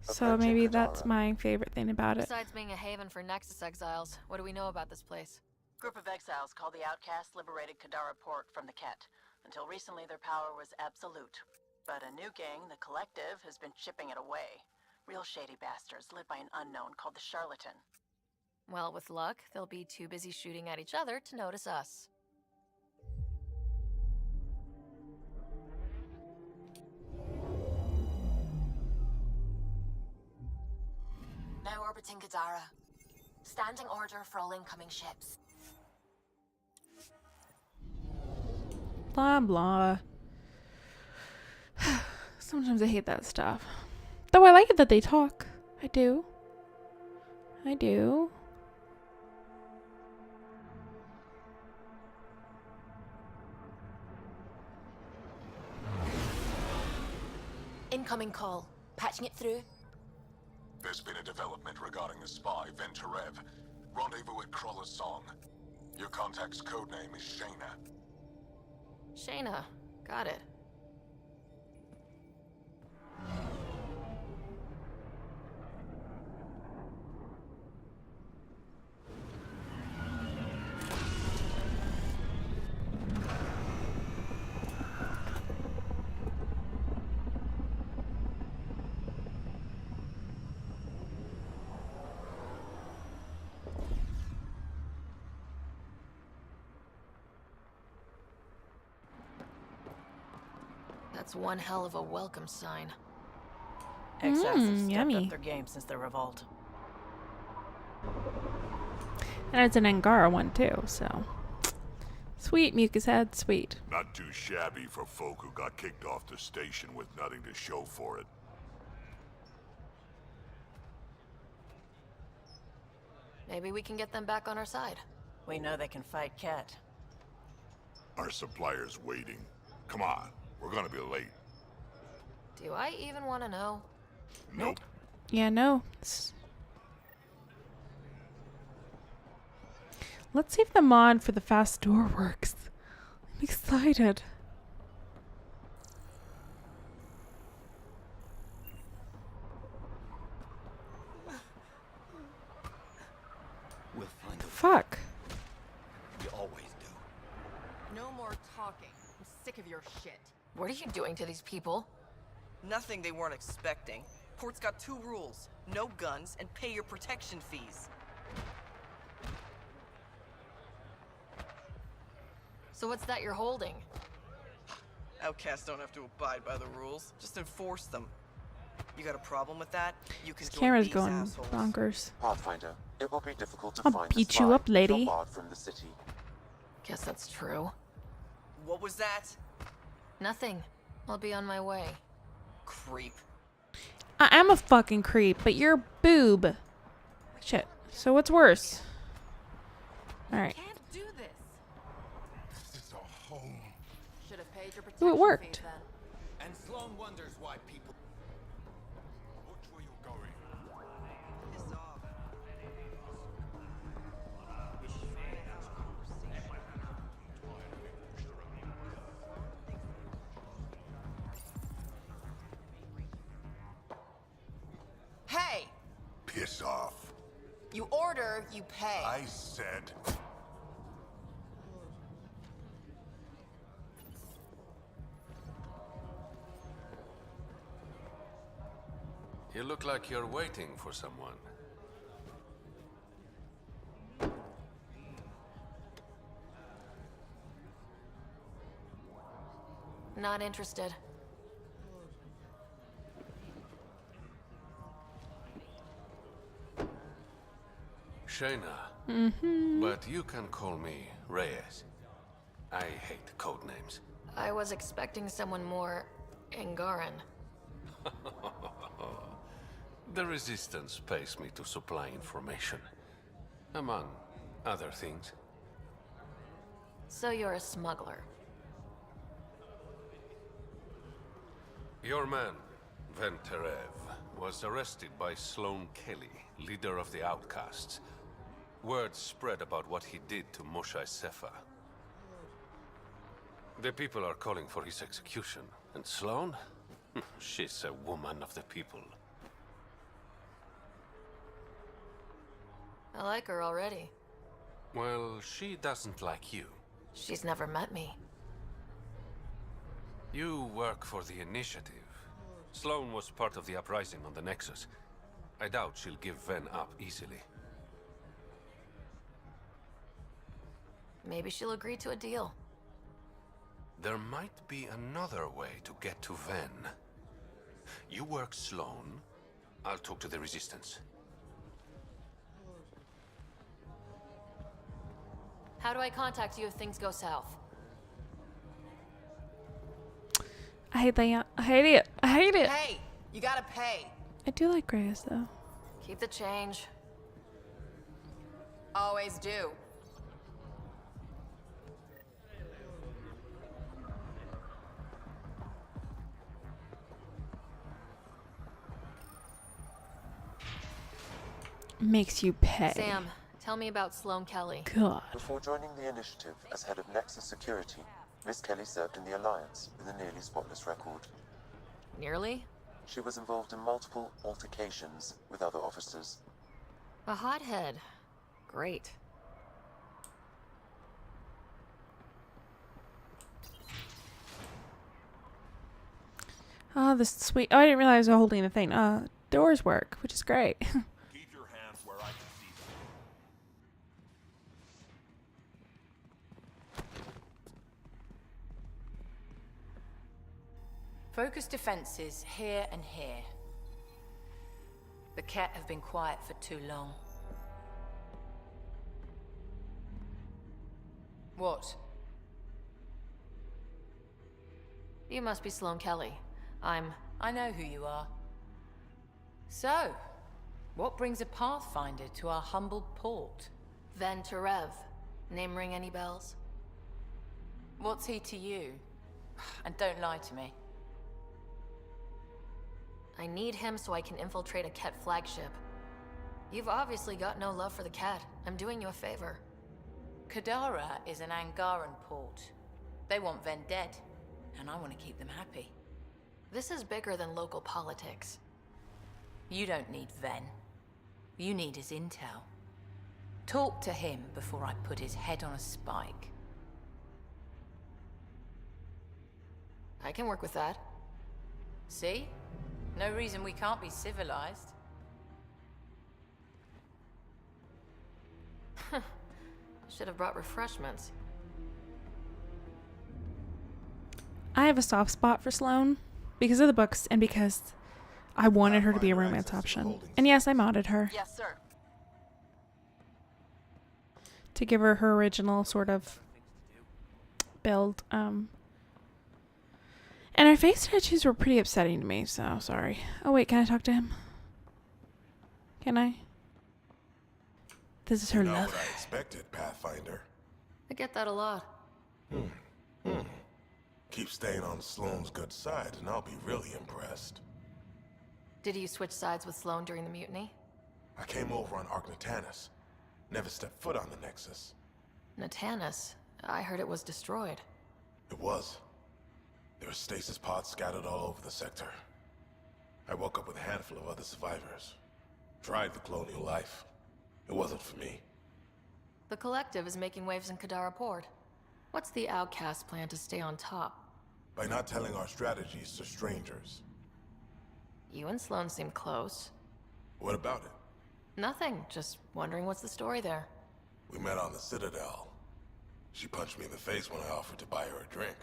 So maybe that's my favorite thing about it. Besides being a haven for Nexus exiles, what do we know about this place? Group of exiles called the Outcasts liberated Kadara Port from the Ket. Until recently, their power was absolute. But a new gang, the Collective, has been chipping it away. Real shady bastards led by an unknown called the Charlatan. Well, with luck, they'll be too busy shooting at each other to notice us. Now orbiting Kadara. Standing order for all incoming ships. Blah, blah. Sometimes I hate that stuff. Though I like it that they talk. I do. I do. Incoming call. Patching it through. There's been a development regarding the spy, Venturev. Rendezvous at Kroller's Song. Your contact's codename is Shayna. Shayna. Got it. That's one hell of a welcome sign. Exiles have stepped yummy. up their game since the revolt. And it's an Angara one too, so. Sweet, Mucus Head, sweet. Not too shabby for folk who got kicked off the station with nothing to show for it. Maybe we can get them back on our side. We know they can fight Ket. Our supplier's waiting. Come on, we're gonna be late. Do I even want to know? Nope. Yeah, no. Let's see if the mod for the fast door works. I'm excited. We'll find a Fuck. We always do. No more talking. I'm sick of your shit. What are you doing to these people? Nothing they weren't expecting. Port's got 2 rules. No guns and pay your protection fees. So what's that you're holding? Outcasts don't have to abide by the rules. Just enforce them. You got a problem with that? You can This join camera's these going assholes. bonkers. Pathfinder, it will be difficult to I'll find beat the you spy up, lady. if you're barred from the city. Guess that's true. What was that? Nothing. I'll be on my way. Creep. I am a fucking creep, but you're a boob. Shit. So what's worse? Alright. Can't do this. This is our home. Should have paid your Ooh, protection it worked. fee then. And Sloan wonders why people... Watch where you're going. Piss off. Hey! Piss off. You order, you pay. I said... You look like you're waiting for someone. Not interested. Shayna. But you can call me Reyes. I hate code names. I was expecting someone more Angaran. The Resistance pays me to supply information, among other things. So you're a smuggler. Your man, Venterev, was arrested by Sloane Kelly, leader of the Outcasts. Word spread about what he did to Moshe Sefa. The people are calling for his execution. And Sloane? She's a woman of the people. I like her already. Well, she doesn't like you. She's never met me. You work for the Initiative. Sloane was part of the uprising on the Nexus. I doubt she'll give Ven up easily. Maybe she'll agree to a deal. There might be another way to get to Ven. You work Sloane, I'll talk to the Resistance. How do I contact you if things go south? I hate that. I hate it. I hate it. Hey, you gotta pay. I do like Reyes though. Keep the change. Always do. Makes you pay. Sam, tell me about Sloane Kelly. God. Before joining the Initiative as head of Nexus Security, Miss Kelly served in the Alliance with a nearly spotless record. Nearly? She was involved in multiple altercations with other officers. A hothead. Great. Oh, this is sweet. Oh, I didn't realize I was holding the thing. Doors work, which is great. Keep your hands where I can see them. Focus defenses here and here. The Ket have been quiet for too long. What? You must be Sloane Kelly. I know who you are. So, what brings a Pathfinder to our humble port? Venterev. Name ring any bells? What's he to you? And don't lie to me. I need him so I can infiltrate a Ket flagship. You've obviously got no love for the Ket. I'm doing you a favor. Kadara is an Angaran port. They want Ven dead, and I want to keep them happy. This is bigger than local politics. You don't need Ven. You need his intel. Talk to him before I put his head on a spike. I can work with that. See? No reason we can't be civilized. Should have brought refreshments. I have a soft spot for Sloane because of the books and because I wanted her to be a romance option. And yes, I modded her. Yes, sir. To give her her original sort of build. And her face tattoos were pretty upsetting to me, so sorry. Oh wait, can I talk to him? Can I? This is her Not love. what I expected, Pathfinder. I get that a lot. Keep staying on Sloane's good side, and I'll be really impressed. Did you switch sides with Sloane during the mutiny? I came over on Arcnatanus. Never stepped foot on the Nexus. Natanus? I heard it was destroyed. It was. There were stasis pods scattered all over the sector. I woke up with a handful of other survivors. Tried the colonial life. It wasn't for me. The Collective is making waves in Kadara Port. What's the Outcast plan to stay on top? By not telling our strategies to strangers. You and Sloane seem close. What about it? Nothing, just wondering what's the story there. We met on the Citadel. She punched me in the face when I offered to buy her a drink.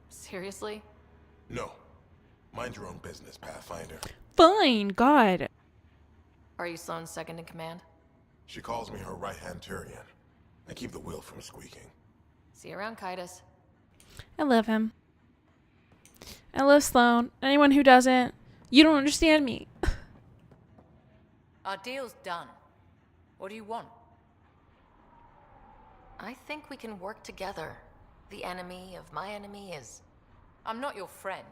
Seriously? No. Mind your own business, Pathfinder. Fine, God. Are you Sloane's second in command? She calls me her right-hand Tyrion. I keep the wheel from squeaking. See you around, Kitus. I love him. I love Sloane. Anyone who doesn't, you don't understand me. Our deal's done. What do you want? I think we can work together. The enemy of my enemy is... I'm not your friend,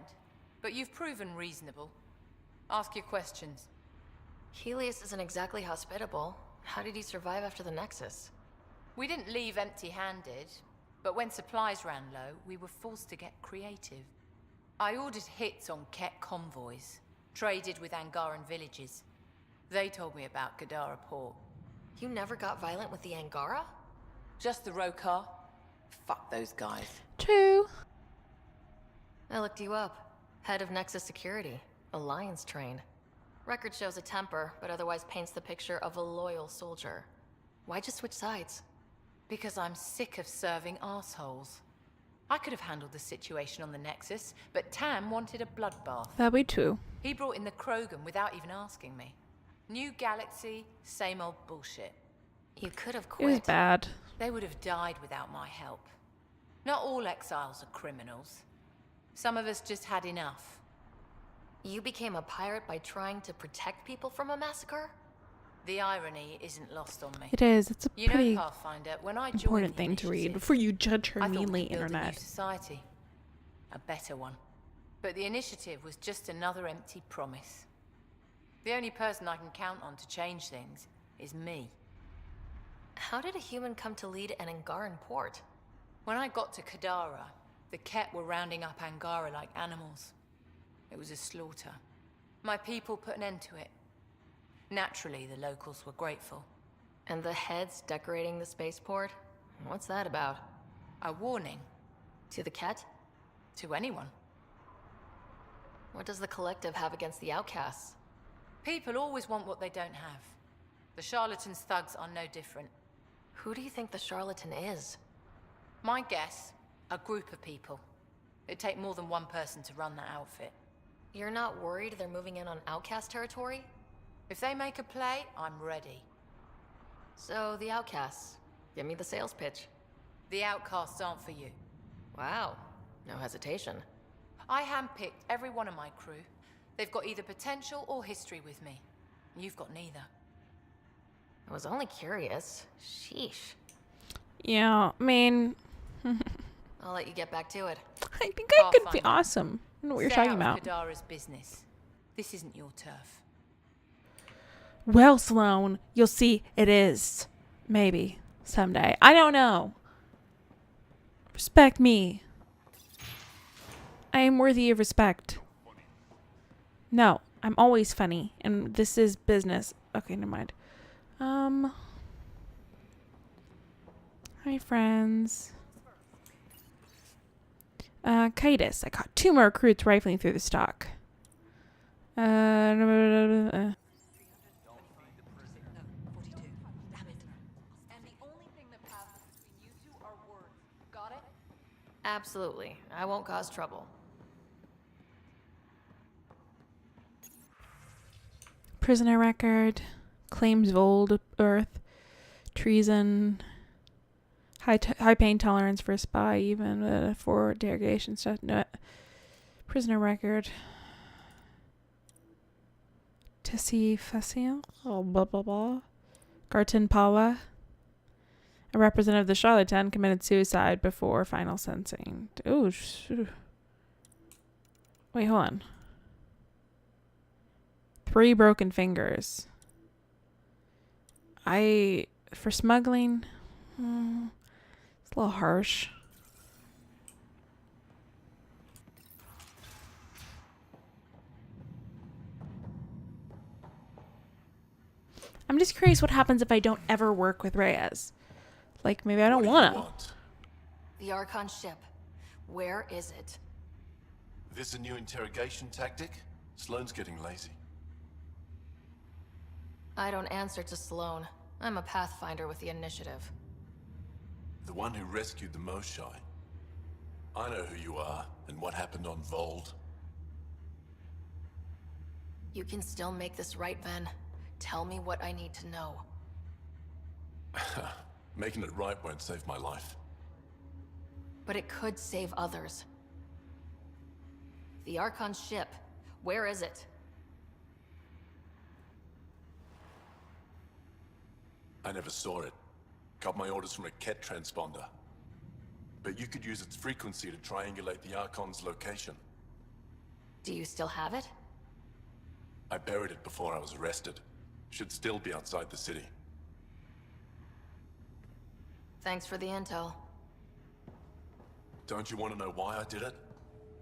but you've proven reasonable. Ask your questions. Helios isn't exactly hospitable. How did he survive after the Nexus? We didn't leave empty-handed, but when supplies ran low, we were forced to get creative. I ordered hits on Ket convoys, traded with Angaran villages. They told me about Kadara Port. You never got violent with the Angara? Just the Rokar. Fuck those guys. True. I looked you up. Head of Nexus Security. Alliance trained. Record shows a temper, but otherwise paints the picture of a loyal soldier. Why'd you switch sides? Because I'm sick of serving assholes. I could have handled the situation on the Nexus, but Tam wanted a bloodbath. That'd be true. He brought in the Krogan without even asking me. New galaxy, same old bullshit. You could have It quit. was bad. They would have died without my help. Not all exiles are criminals. Some of us just had enough. You became a pirate by trying to protect people from a massacre? The irony isn't lost on me. It is. It's a You pretty know, Pathfinder, when I joined important the thing to read initiative, before you judge her I thought we meanly, could build a new internet. society. A better one. But the initiative was just another empty promise. The only person I can count on to change things is me. How did a human come to lead an Angaran port? When I got to Kadara, the Ket were rounding up Angara like animals. It was a slaughter. My people put an end to it. Naturally, the locals were grateful. And the heads decorating the spaceport? What's that about? A warning. To the Ket? To anyone. What does the Collective have against the outcasts? People always want what they don't have. The charlatans' thugs are no different. Who do you think the charlatan is? My guess, a group of people. It'd take more than one person to run that outfit. You're not worried they're moving in on outcast territory? If they make a play, I'm ready. So, the outcasts. Give me the sales pitch. The outcasts aren't for you. Wow. No hesitation. I handpicked every one of my crew. They've got either potential or history with me. You've got neither. I was only curious. Sheesh. Yeah, I mean... I'll let you get back to it. I think I could be awesome. I don't know what you're talking about. Kadara's business. This isn't your turf. Well, Sloane, you'll see it is. Maybe. Someday. I don't know. Respect me. I am worthy of respect. No, I'm always funny. And this is business. Okay, never mind. Hi, friends. Kitus. I got 2 more recruits rifling through the stock. Absolutely. I won't cause trouble. Prisoner record. Claims of old Earth. Treason. High pain tolerance for a spy, even for interrogation stuff. No. Prisoner record. Tessie Facile. Oh, blah, blah, blah. Garton Pawa. A representative of the charlatan committed suicide before final sentencing. Ooh. Wait, hold on. 3 broken fingers. For smuggling, it's a little harsh. I'm just curious what happens if I don't ever work with Reyes. Like, maybe I don't wanna. The Archon ship. Where is it? This a new interrogation tactic? Sloane's getting lazy. I don't answer to Sloane. I'm a Pathfinder with the initiative. The one who rescued the Moshai. I know who you are, and what happened on Vold. You can still make this right, Ven. Tell me what I need to know. Making it right won't save my life. But it could save others. The Archon ship. Where is it? I never saw it. Got my orders from a Ket transponder. But you could use its frequency to triangulate the Archon's location. Do you still have it? I buried it before I was arrested. Should still be outside the city. Thanks for the intel. Don't you want to know why I did it?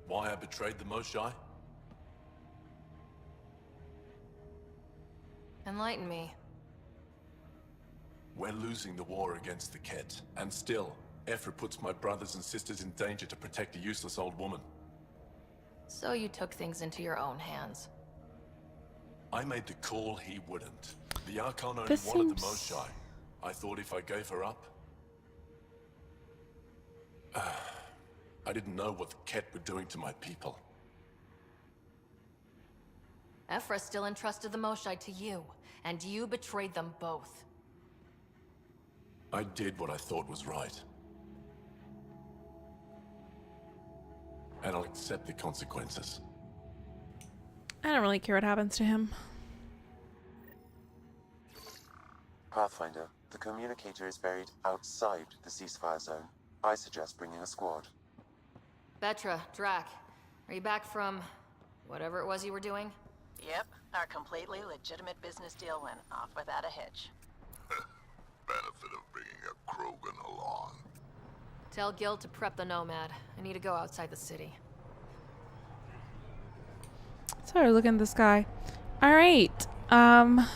Why I betrayed the Moshai? Enlighten me. We're losing the war against the Ket, and still, Ephra puts my brothers and sisters in danger to protect a useless old woman. So you took things into your own hands. I made the call he wouldn't. The Archon only This wanted the seems- Moshai. I thought if I gave her up... I didn't know what the Ket were doing to my people. Ephra still entrusted the Moshai to you, and you betrayed them both. I did what I thought was right. And I'll accept the consequences. I don't really care what happens to him. Pathfinder, the communicator is buried outside the ceasefire zone. I suggest bringing a squad. Betra, Drac, are you back from whatever it was you were doing? Yep, our completely legitimate business deal went off without a hitch. Benefit of bringing a Krogan along. Tell Gil to prep the Nomad. I need to go outside the city. Sorry, look in the sky. Alright. Well,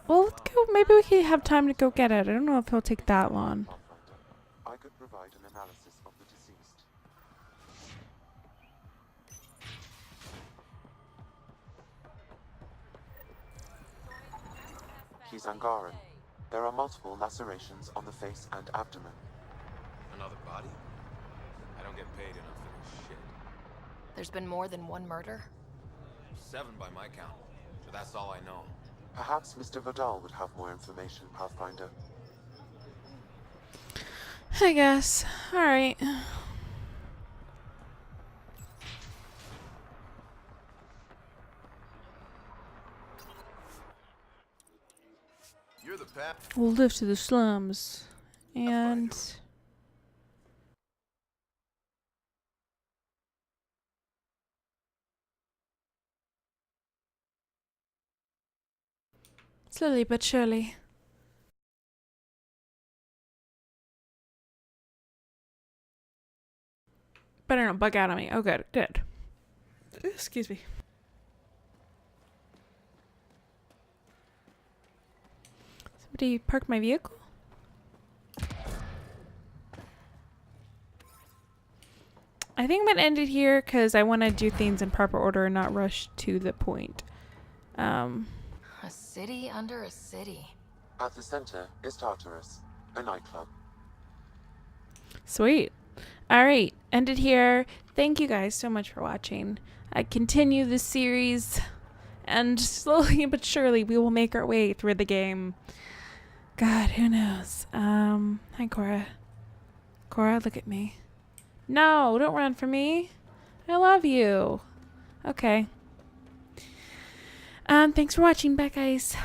let's go. Maybe we can have time to go get it. I don't know if it'll take that long. I could provide an analysis of the deceased. He's Angaran. There are multiple lacerations on the face and abdomen. Another body? I don't get paid enough for this shit. There's been more than one murder? 7 by my count, but that's all I know. Perhaps Mr. Vidal would have more information, Pathfinder. I guess. Alright. You're the pap. We'll live to the slums. And... slowly but surely. Better not bug out on me. Oh, good, good. Excuse me. Somebody parked my vehicle? I think I'm gonna end it here because I want to do things in proper order and not rush to the point. A city under a city. At the center is Tartarus, a nightclub. Sweet. Alright, end it here. Thank you guys so much for watching. I continue this series, and slowly but surely we will make our way through the game. God, who knows? Hi Cora. Cora, look at me. No, don't run from me. I love you. Okay. Thanks for watching. Bye, guys.